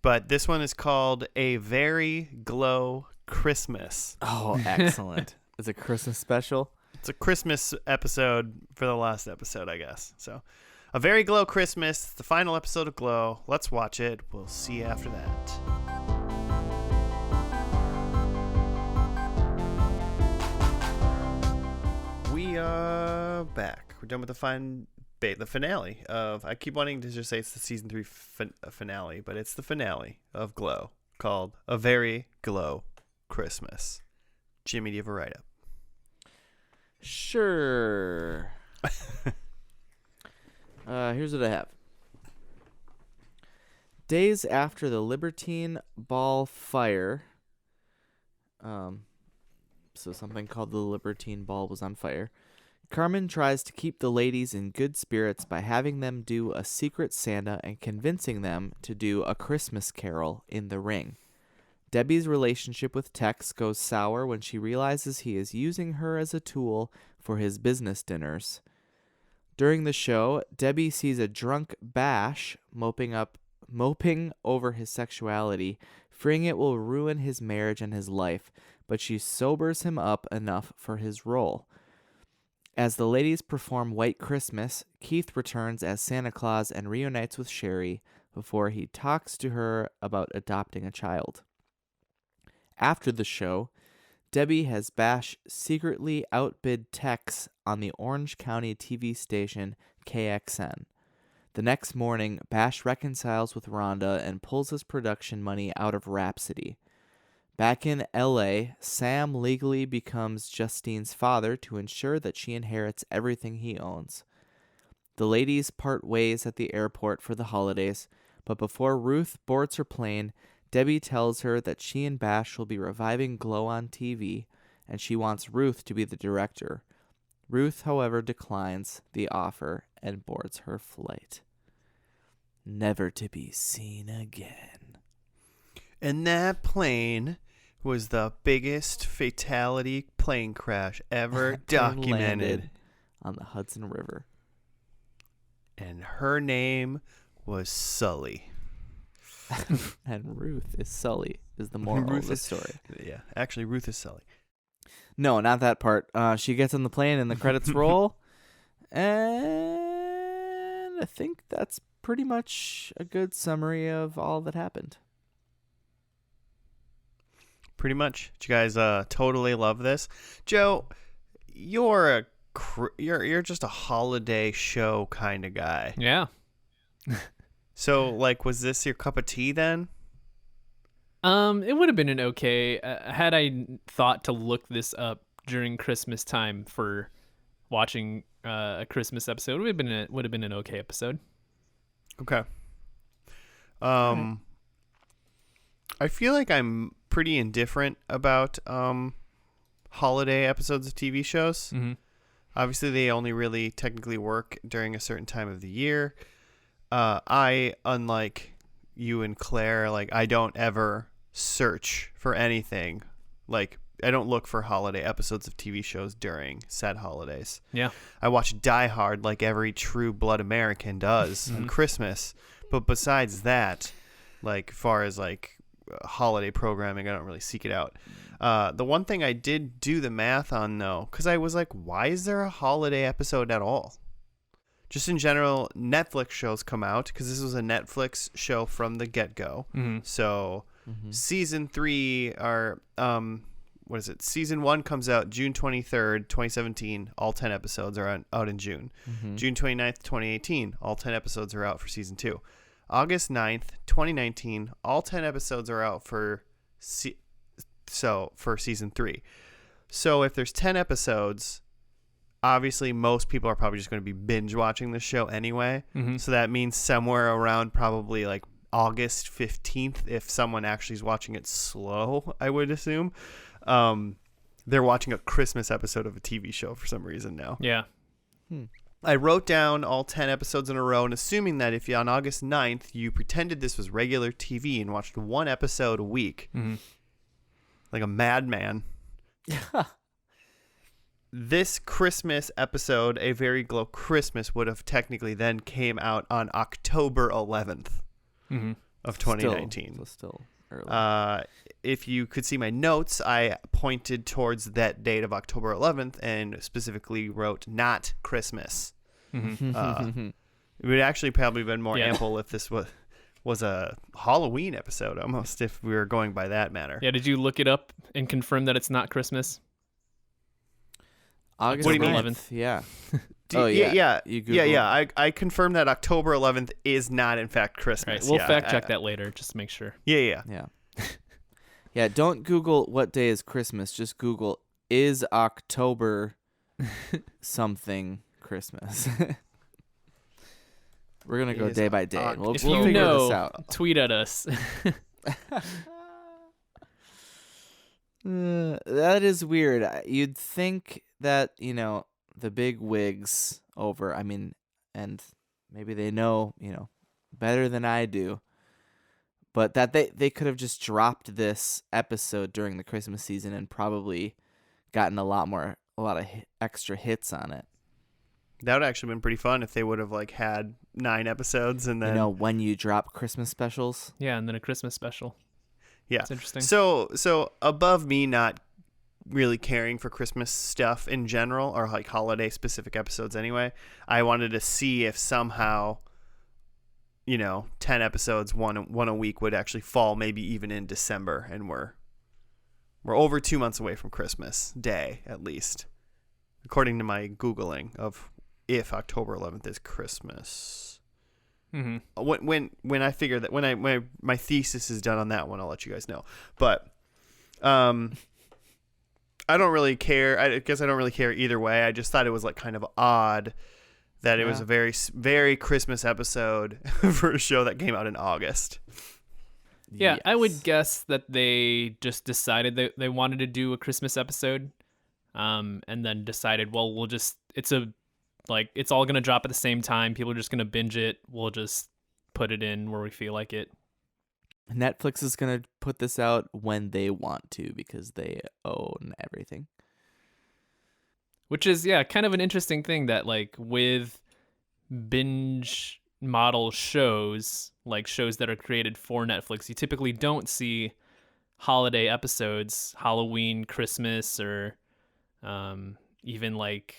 but this one is called A Very Glow Christmas. Oh, excellent. It's a Christmas special. It's a Christmas episode for the last episode, I guess. So, A Very Glow Christmas, the final episode of Glow. Let's watch it. We'll see you after that. We are back. We're done with the finale of. I keep wanting to just say it's the season 3 finale, but it's the finale of Glow called A Very Glow Christmas. Jimmy, do you have a write up? Sure. Here's what I have. Days after the Libertine Ball fire, so something called the Libertine Ball was on fire, Carmen tries to keep the ladies in good spirits by having them do a secret Santa and convincing them to do a Christmas carol in the ring. Debbie's relationship with Tex goes sour when she realizes he is using her as a tool for his business dinners. During the show, Debbie sees a drunk Bash moping over his sexuality, fearing it will ruin his marriage and his life, but she sobers him up enough for his role. As the ladies perform White Christmas, Keith returns as Santa Claus and reunites with Sherry before he talks to her about adopting a child. After the show, Debbie has Bash secretly outbid Tex on the Orange County TV station KXN. The next morning, Bash reconciles with Rhonda and pulls his production money out of Rhapsody. Back in L.A., Sam legally becomes Justine's father to ensure that she inherits everything he owns. The ladies part ways at the airport for the holidays, but before Ruth boards her plane, Debbie tells her that she and Bash will be reviving Glow on TV, and she wants Ruth to be the director. Ruth, however, declines the offer and boards her flight. Never to be seen again. And that plane was the biggest fatality plane crash ever documented on the Hudson River. And her name was Sully. And Ruth is Sully, is the moral of the story. Yeah, actually, Ruth is Sully. No, not that part. She gets on the plane and the credits roll. And I think that's pretty much a good summary of all that happened. Pretty much. Did you guys totally love this? Joe, you're just a holiday show kind of guy. Yeah. So, like, was this your cup of tea then? It would have been an okay. Had I thought to look this up during Christmas time for watching a Christmas episode, would have been an okay episode. Okay. I feel like I'm pretty indifferent about holiday episodes of TV shows. Mm-hmm. Obviously, they only really technically work during a certain time of the year. I, unlike you and Claire, like, I don't ever search for anything. Like, I don't look for holiday episodes of TV shows during said holidays. Yeah. I watch Die Hard like every true blood American does on Christmas. But besides that, like, far as like holiday programming, I don't really seek it out. The one thing I did do the math on, though, because I was like, why is there a holiday episode at all? Just in general, Netflix shows come out, because this was a Netflix show from the get-go. Mm-hmm. So season 3 season 1 comes out June 23rd, 2017. All 10 episodes are out in June. June 29th, 2018. All 10 episodes are out for season 2. August 9th, 2019. All 10 episodes are out for season 3. So if there's 10 episodes, obviously most people are probably just going to be binge watching the show anyway. So that means somewhere around probably like August 15th, if someone actually is watching it slow, I would assume, they're watching a Christmas episode of a TV show for some reason now. Yeah. I wrote down all 10 episodes in a row, and assuming that if on August 9th you pretended this was regular TV and watched one episode a week, like a madman, this Christmas episode, A Very Glow Christmas, would have technically then came out on October 11th of 2019. Still early. If you could see my notes, I pointed towards that date of October 11th and specifically wrote not Christmas. It would actually probably been more ample if this was a Halloween episode almost, if we were going by that manner. Yeah, did you look it up and confirm that it's not Christmas? August What do you mean? 11th, yeah. I confirmed that October 11th is not, in fact, Christmas. Right, we'll fact check that later just to make sure. Yeah. Yeah, don't Google what day is Christmas. Just Google, is October something Christmas? We're going to go day by day. We'll if figure you know, this out. tweet at us. That is weird. You'd think that, the big wigs over, and maybe they know, better than I do, but that they could have just dropped this episode during the Christmas season and probably gotten a lot of extra hits on it. That would actually been pretty fun if they would have like had 9 episodes and then when you drop Christmas specials. Yeah, and then a Christmas special. Yeah, it's interesting. So above me not really caring for Christmas stuff in general, or like holiday specific episodes anyway. I wanted to see if somehow, 10 episodes, one a week would actually fall maybe even in December, and we're over 2 months away from Christmas Day, at least, according to my Googling of if October 11th is Christmas. Mm-hmm. When I figure that, when my thesis is done on that one, I'll let you guys know. But I don't really care. I guess I don't really care either way. I just thought it was like kind of odd that it was a very, very Christmas episode for a show that came out in August. Yeah, Yes. I would guess that they just decided that they wanted to do a Christmas episode, and then decided, well, it's all gonna drop at the same time. People are just gonna binge it. We'll just put it in where we feel like it. Netflix is going to put this out when they want to because they own everything. Which is, kind of an interesting thing that, like, with binge model shows, like shows that are created for Netflix, you typically don't see holiday episodes, Halloween, Christmas, or even like,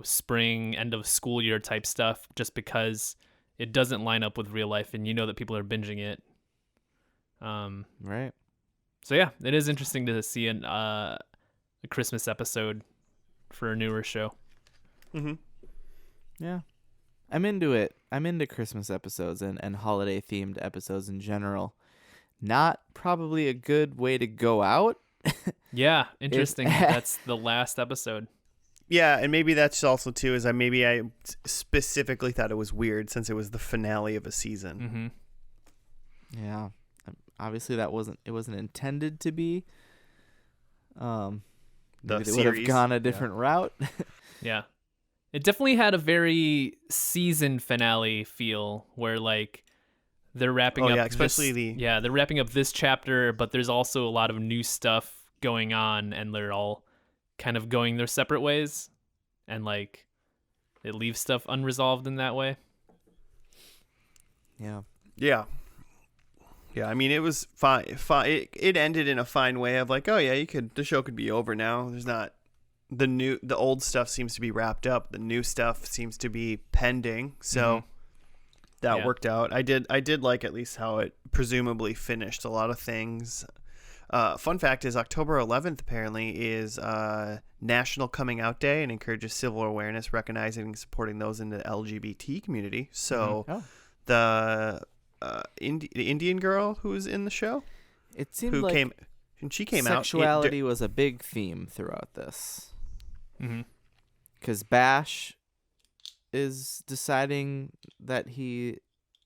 spring, end of school year type stuff, just because it doesn't line up with real life and that people are binging it. Right. So yeah, it is interesting to see a Christmas episode for a newer show. Mm-hmm. Yeah. I'm into it. I'm into Christmas episodes and holiday themed episodes in general. Not probably a good way to go out. Yeah, interesting. That's the last episode. Yeah, and maybe that's also too is I specifically thought it was weird since it was the finale of a season. Mm-hmm. Yeah. Obviously it wasn't intended to be. Maybe they would have gone a different route. Yeah. It definitely had a very season finale feel where like they're wrapping up. Yeah, especially they're wrapping up this chapter, but there's also a lot of new stuff going on, and they're all kind of going their separate ways, and like it leaves stuff unresolved in that way. Yeah. Yeah. Yeah, I mean, it was fine. It ended in a fine way of like, oh yeah, the show could be over now. There's not the old stuff seems to be wrapped up. The new stuff seems to be pending. So that worked out. I did like at least how it presumably finished a lot of things. Fun fact is October 11th apparently is National Coming Out Day and encourages civil awareness, recognizing and supporting those in the LGBT community. So the Indian girl who was in the show, it seemed like she came out. Sexuality was a big theme throughout this. Mm-hmm. Because Bash is deciding that he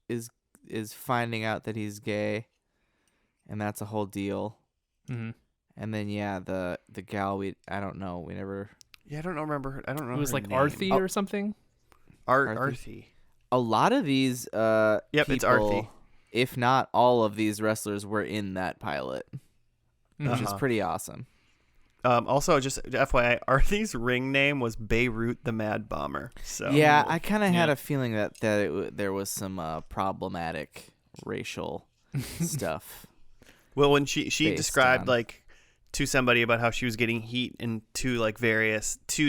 is finding out that he's gay, and that's a whole deal. Mm-hmm. And then the gal I don't know, we never. Yeah, I don't remember. I don't know. It was her like name. Arthi or something. Arthi. A lot of these Yep, people, it's Arthi. If not all of these wrestlers were in that pilot, which is pretty awesome. Also, just FYI, Arthi's ring name was Beirut the Mad Bomber. So Yeah, I kind of had a feeling that there was some problematic racial stuff. Well, when she described on- like to somebody about how she was getting heat in two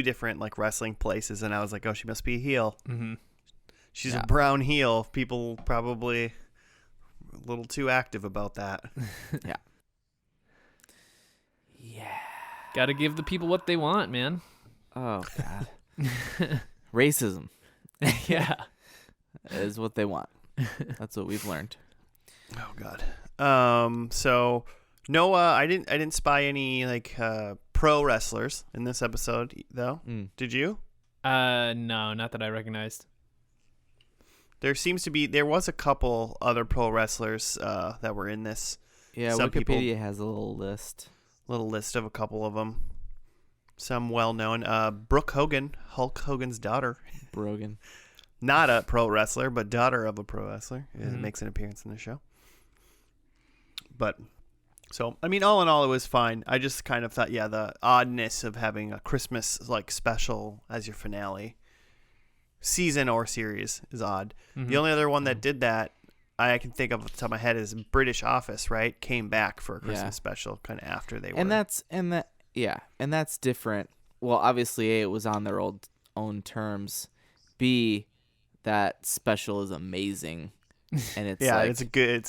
different like wrestling places, and I was like, oh, she must be a heel. Mm-hmm. She's a brown heel. People probably a little too active about that. Yeah. Yeah. Got to give the people what they want, man. Oh God. Racism Yeah. is what they want. That's what we've learned. Oh God. So no, I didn't spy any like pro wrestlers in this episode though. Did you? No, not that I recognized. There was a couple other pro wrestlers that were in this. Yeah, Some Wikipedia has a little list of a couple of them. Some well-known. Brooke Hogan, Hulk Hogan's daughter. Brogan. Not a pro wrestler, but daughter of a pro wrestler. Makes an appearance in the show. But, so, I mean, all in all, it was fine. I just kind of thought, the oddness of having a Christmas, like, special as your finale. Season or series is odd. Mm-hmm. The only other one that did that I can think of off the top of my head is British Office, right? Came back for a Christmas special kind of after they were. And Yeah, and that's different. Well, obviously, A, it was on their own terms. B, that special is amazing, and it's Yeah, like it's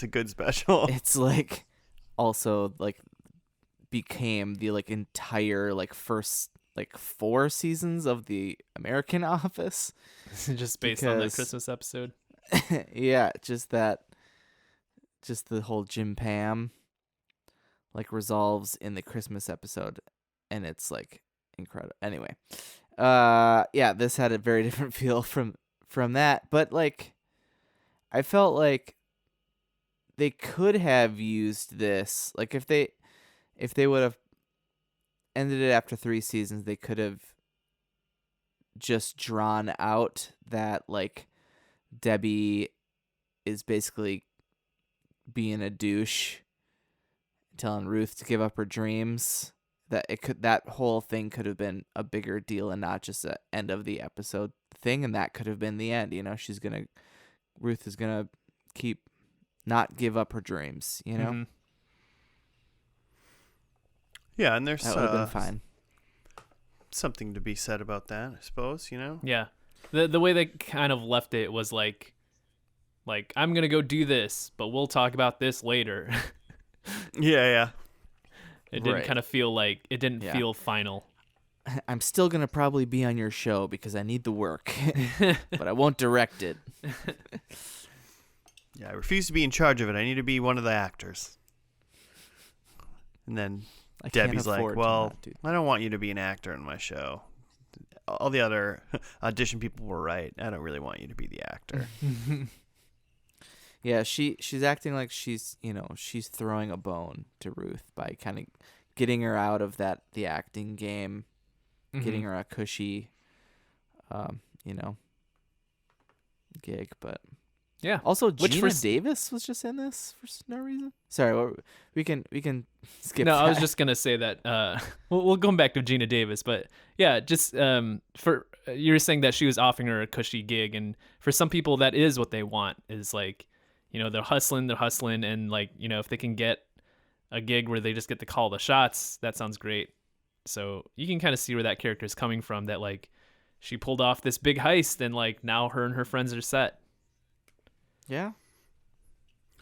a good special. it's like also like became the like entire like first like 4 seasons of the American Office. Just based on that Because- Christmas episode. Yeah, just the whole Jim Pam like resolves in the Christmas episode, and it's like incredible. Anyway, yeah, this had a very different feel from that, but like I felt like they could have used this, like if they would have ended it after 3 seasons, they could have just drawn out that like Debbie is basically being a douche, telling Ruth to give up her dreams. That whole thing could have been a bigger deal and not just a end of the episode thing, and that could have been the end. You know, Ruth is gonna not give up her dreams. You know, Mhm. Yeah, and there's that would have been fine. something to be said about that, I suppose, you know? Yeah. The way they kind of left it was like I'm going to go do this, but we'll talk about this later. Yeah. It didn't Right. kind of feel like it didn't Yeah. feel final. I'm still gonna probably be on your show because I need the work, but I won't direct it. Yeah, I refuse to be in charge of it. I need to be one of the actors. And then I can't Debbie's like, afford to well, not do I don't want you to be an actor in my show. All the other audition people were right. I don't really want you to be the actor. Yeah, she's acting like she's throwing a bone to Ruth by kind of getting her out of the acting game, getting her a cushy, gig. But Yeah. also Which Gina for- Davis was just in this for no reason. Sorry, we can skip. No, I was that. just gonna say that. We'll go back to Gina Davis, but yeah, just for you were saying that she was offering her a cushy gig, and for some people that is what they want. Is like, they're hustling, and like, if they can get a gig where they just get to call the shots, that sounds great. So you can kind of see where that character is coming from. That like, she pulled off this big heist, and like now her and her friends are set. Yeah.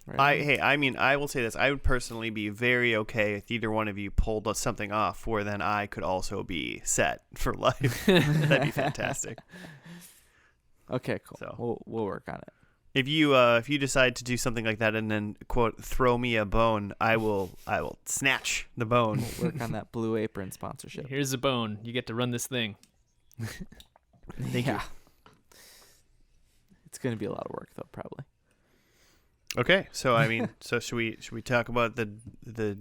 Right. I will say this. I would personally be very okay if either one of you pulled something off where then I could also be set for life. That'd be fantastic. Okay, cool. So- We'll work on it. If you decide to do something like that and then quote throw me a bone, I will snatch the bone. We'll work on that Blue Apron sponsorship. Here's a bone. You get to run this thing. Thank you. It's gonna be a lot of work though, probably. Okay, so so should we talk about the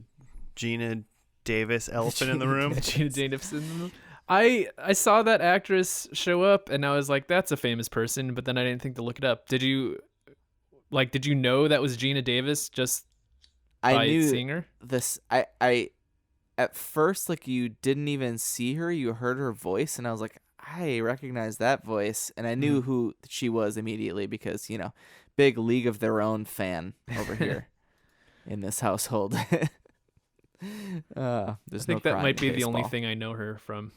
Gina Davis elephant in the room? Gina Davis in the room. I saw that actress show up, and I was like, that's a famous person, but then I didn't think to look it up. Did you know that was Gina Davis just I by knew seeing her? this. I at first, like, you didn't even see her, you heard her voice, and I was like, I recognize that voice, and I knew who she was immediately because big League of Their Own fan over here in this household. There's I no think that crying might in be the only baseball. thing I know her from.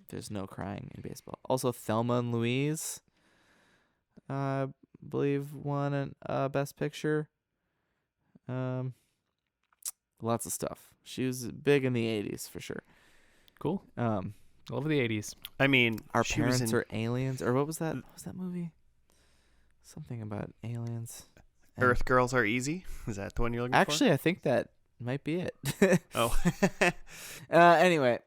There's no crying in baseball. Also, Thelma and Louise, I believe, won a Best Picture. Lots of stuff. She was big in the 80s for sure. Cool. Um, Love the 80s. I mean, Our she was Parents in Are Aliens, or what was that? What was that movie? Something about aliens. Earth Girls Are Easy. Is that the one you're looking Actually, I think that might be it. for? Oh. Anyway,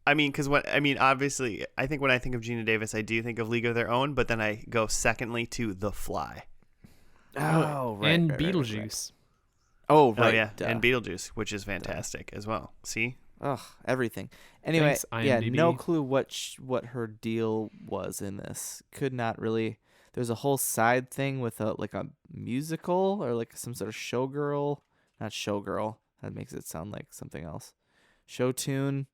obviously, I think when I think of Gina Davis, I do think of League of Their Own, but then I go secondly to The Fly. oh right, and right, right, right, Beetlejuice. right. Oh right, Oh yeah, duh. and Beetlejuice, which is fantastic as well. See, Ugh, everything. Anyway, Thanks, yeah, no IMDb. clue what her deal was in this. Could not really. There's a whole side thing with a musical or like some sort of showgirl. Not showgirl. That makes it sound like something else. Show tune.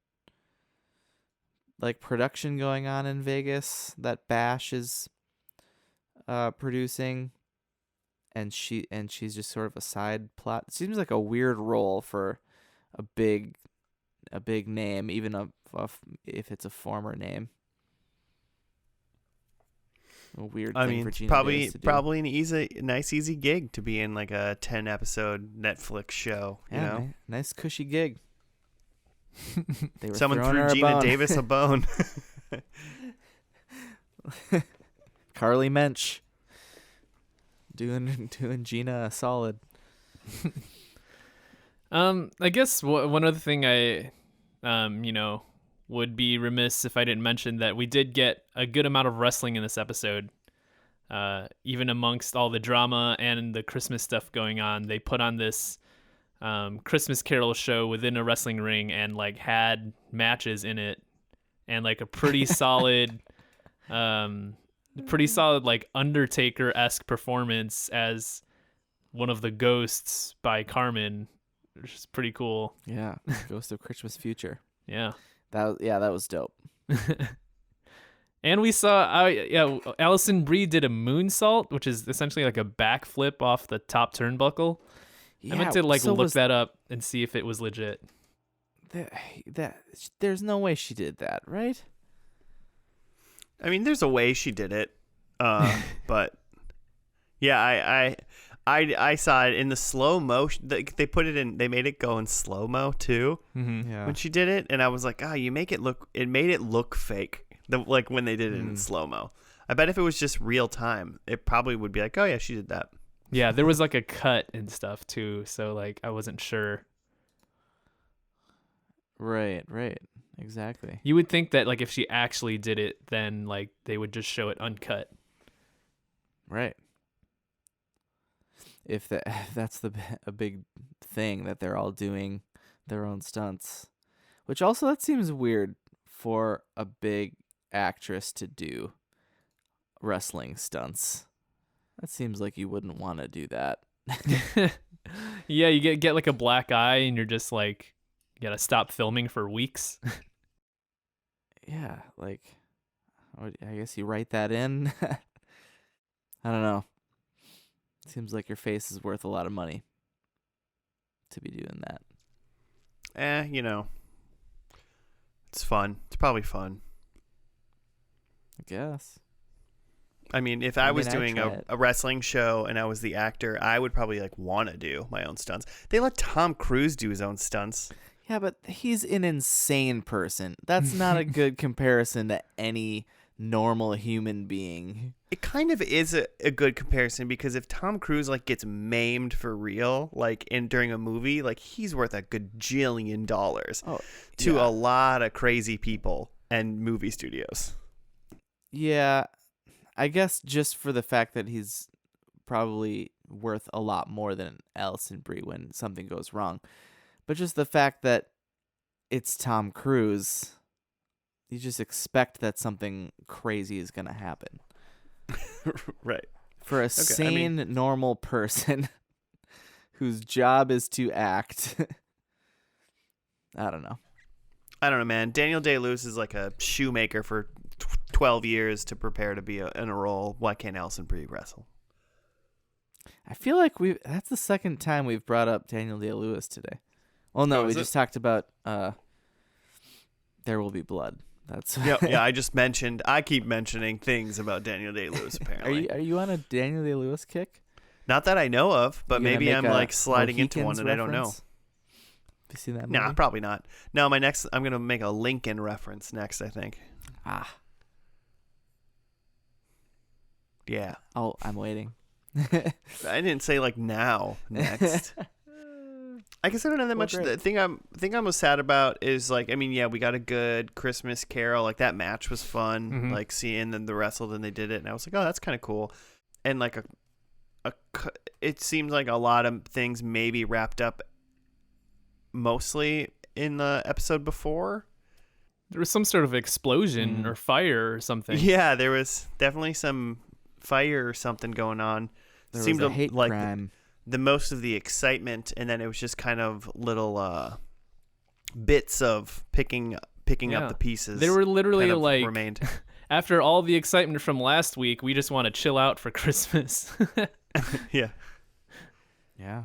Like production going on in Vegas that Bash is producing, and she's just sort of a side plot. It seems like a weird role for a big a big name, even if it's a former name. A weird I thing mean, for Gina probably Davis to do. probably a nice easy gig to be in like a 10 episode Netflix show. You know, nice cushy gig. They were someone throwing threw her a Gina bone. Davis a bone. Carly Mensch doing Gina a solid. I guess one other thing I, would be remiss if I didn't mention that we did get a good amount of wrestling in this episode. Even amongst all the drama and the Christmas stuff going on, they put on this Christmas Carol show within a wrestling ring and like had matches in it, and like a pretty solid, like Undertaker-esque performance as one of the ghosts by Carmen, which is pretty cool. Yeah, Ghost of Christmas Future. Yeah. That was dope. And we saw, Allison Brie did a moonsault, which is essentially like a backflip off the top turnbuckle. Yeah, I meant to look that up and see if it was legit. There's no way she did that, right? I mean, there's a way she did it, but yeah, I saw it in the slow motion. They put it in. They made it go in slow mo too Yeah. when she did it, and I was like, you make it look. It made it look fake. Like when they did it in slow mo. I bet if it was just real time, it probably would be like, oh yeah, she did that. Yeah, there was like a cut and stuff too, so like I wasn't sure. Right, exactly. You would think that like if she actually did it, then like they would just show it uncut. Right. If that's a big thing that they're all doing their own stunts, which also that seems weird for a big actress to do wrestling stunts. That seems like you wouldn't want to do that. Yeah, you get like a black eye and you're just like, you gotta stop filming for weeks. Yeah, like, I guess you write that in. I don't know. Seems like your face is worth a lot of money to be doing that. It's fun. It's probably fun. I guess. I mean, if I was I'd doing try it. a wrestling show and I was the actor, I would probably like want to do my own stunts. They let Tom Cruise do his own stunts. Yeah, but he's an insane person. That's not a good comparison to any normal human being. It kind of is a good comparison because if Tom Cruise like gets maimed for real, like during a movie, like he's worth a gajillion dollars to a lot of crazy people and movie studios. Yeah, I guess just for the fact that he's probably worth a lot more than Allison Brie when something goes wrong. But just the fact that it's Tom Cruise, you just expect that something crazy is going to happen. Right. For a sane, normal person whose job is to act, I don't know, man. Daniel Day-Lewis is like a shoemaker for 12 years to prepare to be in a role. Why can't Allison Brie wrestle? I feel like that's the second time we've brought up Daniel Day-Lewis today. Well, no, we just talked about There Will Be Blood. That's yeah. I keep mentioning things about Daniel Day-Lewis. Apparently, Are you on a Daniel Day-Lewis kick? Not that I know of, but You gonna maybe make I'm a like sliding into one Mohicans and I don't know. reference? Have you seen that movie? Nah, probably not. No, I'm gonna make a Lincoln reference next. I think. Yeah. Oh, I'm waiting. I didn't say like now. Next. I guess I don't have that much. great. The thing I'm most sad about is like, I mean, yeah, we got a good Christmas Carol. Like that match was fun. Mhm. Like seeing them wrestled and they did it, and I was like, oh, that's kind of cool. And like it seems like a lot of things maybe wrapped up mostly in the episode before. There was some sort of explosion or fire or something. Yeah, there was definitely some fire or something going on. There Seemed was a hate like crime. the most of the excitement, and then it was just kind of little bits of picking up the pieces. They were literally kind of like, remained. after all the excitement from last week, we just want to chill out for Christmas. Yeah. Yeah.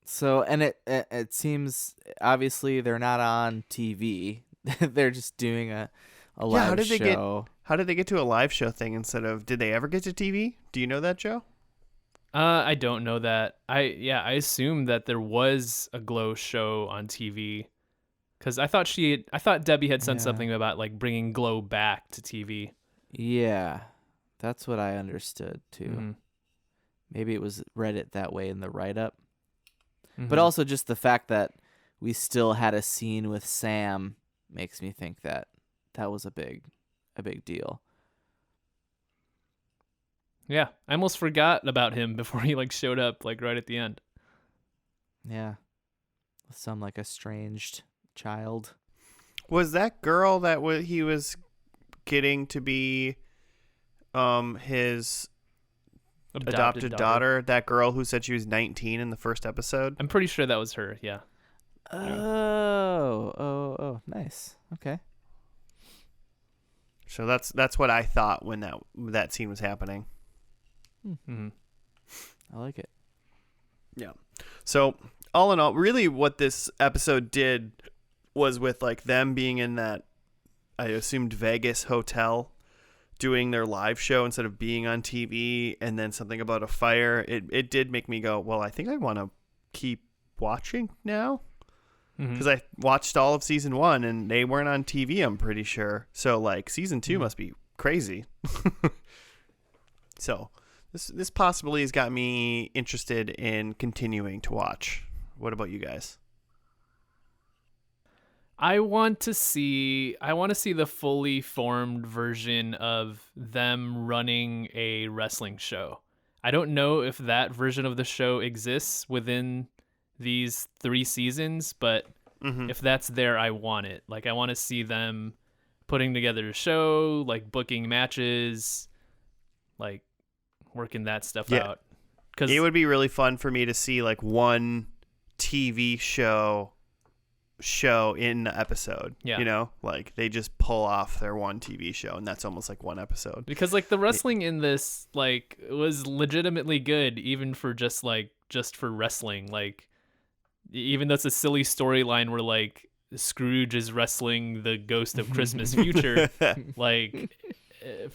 So, and it seems obviously they're not on TV. They're just doing a live how did they show. How did they get to a live show thing instead of? Did they ever get to TV? Do you know that, Joe? I don't know that. I assume that there was a Glow show on TV, because I thought Debbie had said Yeah. something about like bringing Glow back to TV. Yeah, that's what I understood too. Mhm. Maybe it was read it that way in the write-up. Mhm. But also just the fact that we still had a scene with Sam makes me think that was a big deal. Yeah, I almost forgot about him before he like showed up like right at the end. Yeah. With some like estranged child. Was that girl that he was getting to be his adopted daughter, that girl who said she was 19 in the first episode? I'm pretty sure that was her. Yeah. Oh, nice. Okay. So that's what I thought when that scene was happening. Mm-hmm. I like it. Yeah. So all in all, really what this episode did was with like them being in that, I assumed, Vegas hotel doing their live show instead of being on TV, and then something about a fire. It did make me go, well, I think I want to keep watching now, because I watched all of season 1 and they weren't on TV, I'm pretty sure. So like season 2 must be crazy. So this possibly has got me interested in continuing to watch. What about you guys? I want to see the fully formed version of them running a wrestling show. I don't know if that version of the show exists within these 3 seasons, but if that's there, I want it. Like, I want to see them putting together a show, like booking matches, like working that stuff out. Because it would be really fun for me to see like one TV show in the episode. Yeah. You know, like they just pull off their one TV show and that's almost like one episode. Because like the wrestling in this like was legitimately good, even for just for wrestling. Like, even though it's a silly storyline where like Scrooge is wrestling the ghost of Christmas future, like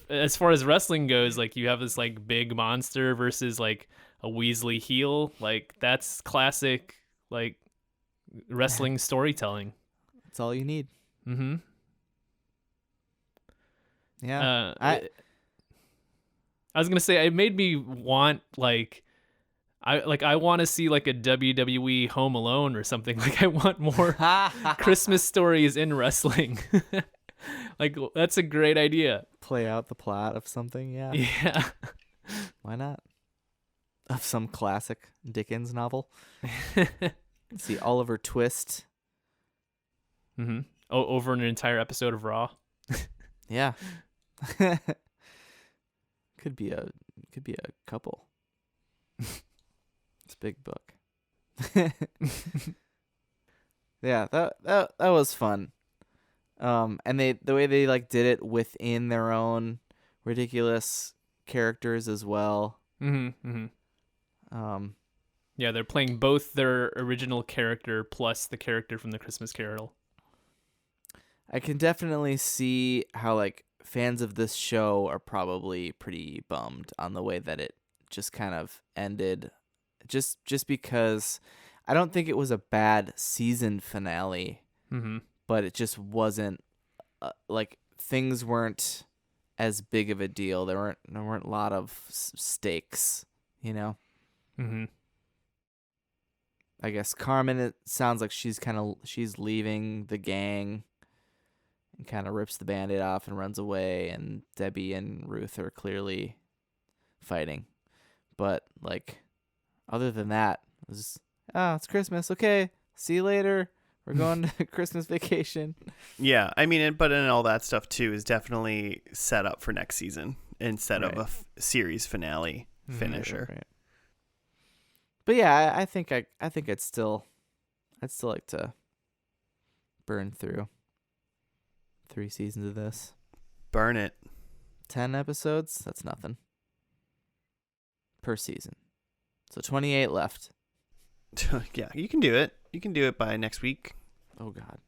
as far as wrestling goes, like you have this like big monster versus like a Weasley heel. Like that's classic like wrestling storytelling. That's all you need. Mm-hmm. Yeah. I was gonna say, it made me want I want to see like a WWE Home Alone or something. Like I want more Christmas stories in wrestling. Like that's a great idea. Play out the plot of something. Yeah. Yeah. Why not? Of some classic Dickens novel. See Oliver Twist. Mm-hmm. Oh, over an entire episode of Raw. Yeah. Could be a couple. It's a big book. Yeah, that was fun. And the way they like did it within their own ridiculous characters as well. Mm-hmm. Yeah, they're playing both their original character plus the character from the Christmas Carol. I can definitely see how like fans of this show are probably pretty bummed on the way that it just kind of ended. Just because I don't think it was a bad season finale, but it just wasn't like things weren't as big of a deal. There weren't a lot of stakes, you know. Mm-hmm. I guess Carmen, it sounds like she's leaving the gang and kind of rips the Band-Aid off and runs away, and Debbie and Ruth are clearly fighting. But like other than that, it was it's Christmas. Okay, see you later. We're going to Christmas vacation. Yeah, I mean, but in all that stuff too is definitely set up for next season instead of a series finale finisher. Right. But yeah, I think I'd still like to burn through 3 seasons of this. Burn it. 10 episodes, that's nothing per season. So 28 left. Yeah, you can do it. You can do it by next week. Oh God.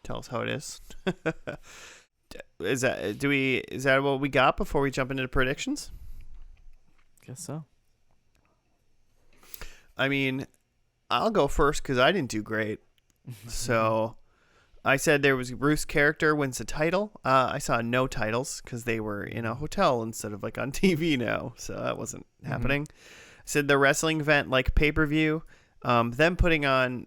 Tell us how it is. Is that what we got before we jump into the predictions? Guess so. I mean, I'll go first because I didn't do great. So I said there was Ruth's character wins the title. I saw no titles because they were in a hotel instead of like on TV now. So that wasn't happening. I said the wrestling event like pay-per-view. Them putting on,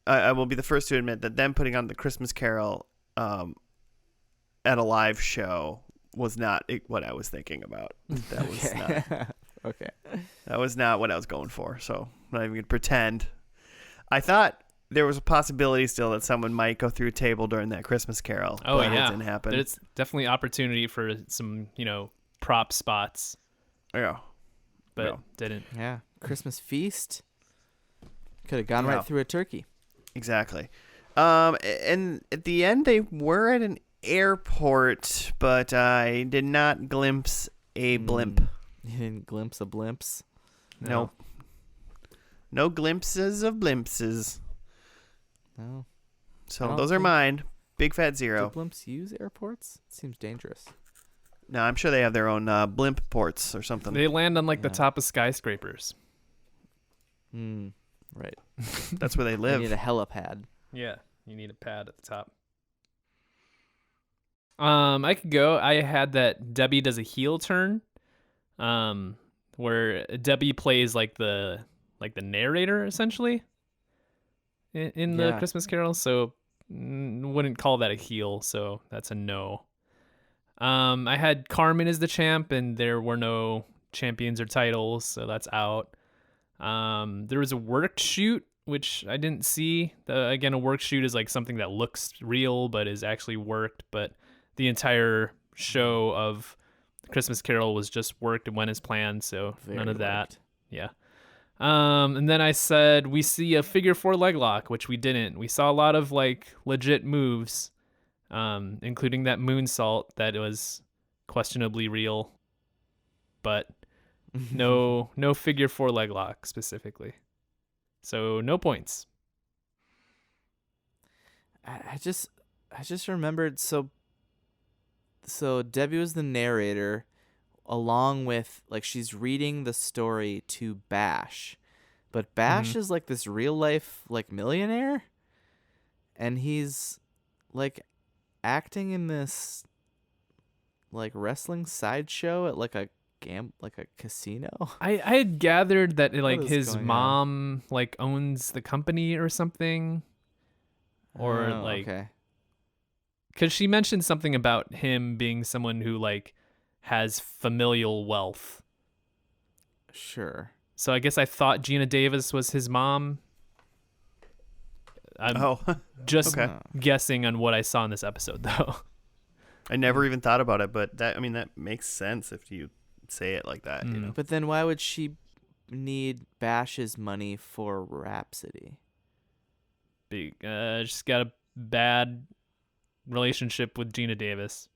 I will be the first to admit that them putting on the Christmas Carol at a live show was not what I was thinking about. That was not. Okay. That was not what I was going for. So I'm not even going to pretend. I thought there was a possibility still that someone might go through a table during that Christmas Carol. Oh, but yeah. It didn't happen. It's definitely opportunity for some, prop spots, Yeah. but didn't. Yeah. Christmas feast. Could have gone Yeah. right through a turkey. Exactly. And at the end, they were at an airport, but I did not glimpse a blimp. You didn't glimpse of blimps? No. No glimpses of blimpses. No. I So don't those are think- mine. Big fat Do zero. blimps use airports? Seems dangerous. No, I'm sure they have their own blimp ports or something. They land on the Yeah. top of skyscrapers. Right. That's where they You live. need a helipad. Yeah, you need a pad at the top. I could go. I had that Debbie does a heel turn, where Debbie plays like the narrator essentially in the Yeah. Christmas Carol. So wouldn't call that a heel. So that's a no. I had Carmen as the champ, and there were no champions or titles, so that's out. There was a work shoot, which I didn't see. Again, a work shoot is like something that looks real but is actually worked, but the entire show of Christmas Carol was just worked and went as planned, so none Very of that. worked. Yeah. And then I said we see a figure 4 leg lock, which we didn't. We saw a lot of like legit moves, including that moonsault that was questionably real, but no figure 4 leg lock specifically. So no points. I just remembered so Debbie was the narrator along with like she's reading the story to Bash. But Bash is like this real life like millionaire, and he's like acting in this like wrestling sideshow at like a casino. I had gathered that like is his going on? mom like owns the company or something, or Oh, like okay. because she mentioned something about him being someone who like has familial wealth. Sure. So I guess I thought Gina Davis was his mom. I'm just okay. guessing on what I saw in this episode, though. I never even thought about it, but that makes sense if you say it like that. You know? But then why would she need Bash's money for Rhapsody? Just got a bad relationship with Gina Davis.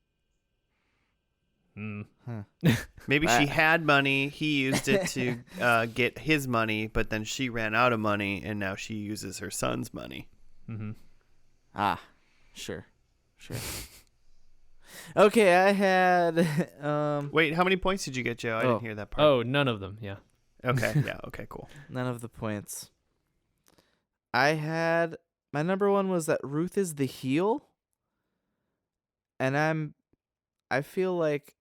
Maybe she had money, he used it to get his money, but then she ran out of money, and now she uses her son's money. Ah, sure. Okay, I had Wait, how many points did you get, Joe? I didn't hear that part. Oh, none of them. Yeah. Okay, yeah, okay, cool. none of the points. I had my number one was that Ruth is the heel, and I feel like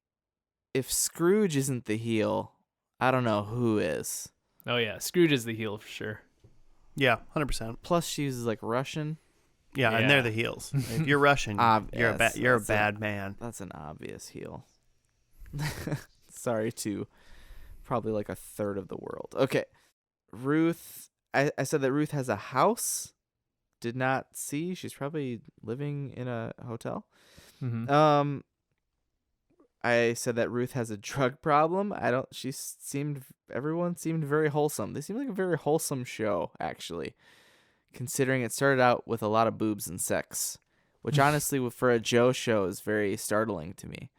if Scrooge isn't the heel, I don't know who is. Oh yeah, Scrooge is the heel for sure. Yeah, 100%. Plus, she uses like Russian. Yeah, and they're the heels. If you're Russian, you're Yes, a that's bad man. That's an obvious heel. Sorry to probably like a third of the world. Okay. Ruth, I said that Ruth has a house. Did not see. She's probably living in a hotel. I said that Ruth has a drug problem. Everyone seemed very wholesome. They seemed like a very wholesome show, actually, considering it started out with a lot of boobs and sex, which honestly, for a Joe show, is very startling to me.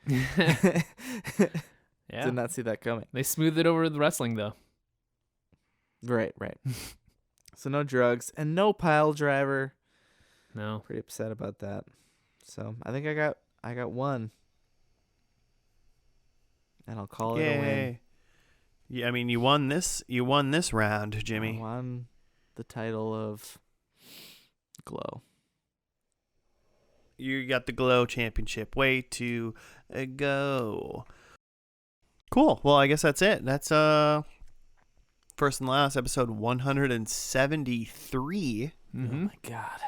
Yeah. Did not see that coming. They smoothed it over with wrestling though. Right. So no drugs and no pile driver. No. Pretty upset about that. So I think I got one. And I'll call it a win. Yeah, I mean, you won this round, Jimmy. I won the title of Glow. You got the Glow Championship. Way to go. Cool. Well, I guess that's it. That's first and last, episode 173 Mm-hmm. Oh my god.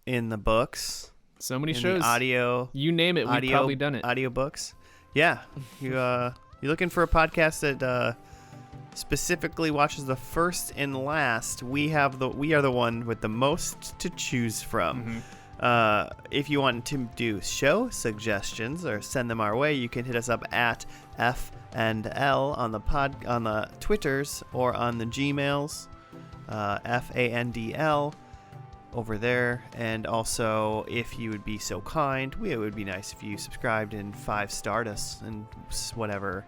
in the books. So many In the shows. audio. You name it, we've probably done it. Audiobooks. Yeah. You're looking for a podcast that specifically watches the first and last. We are the one with the most to choose from. Mhm. If you want to do show suggestions or send them our way, you can hit us up at F&L on the Twitters or on the Gmails, FANDL over there. And also, if you would be so kind, it would be nice if you subscribed and 5-starred us in whatever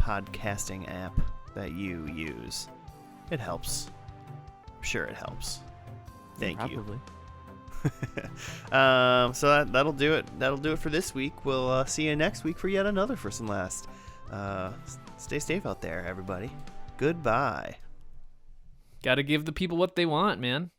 podcasting app that you use. It helps. I'm sure it helps. Thank you. Probably. So that'll do it. That'll do it for this week. We'll see you next week for yet another first and last. Stay safe out there, everybody. Goodbye. Gotta give the people what they want, man.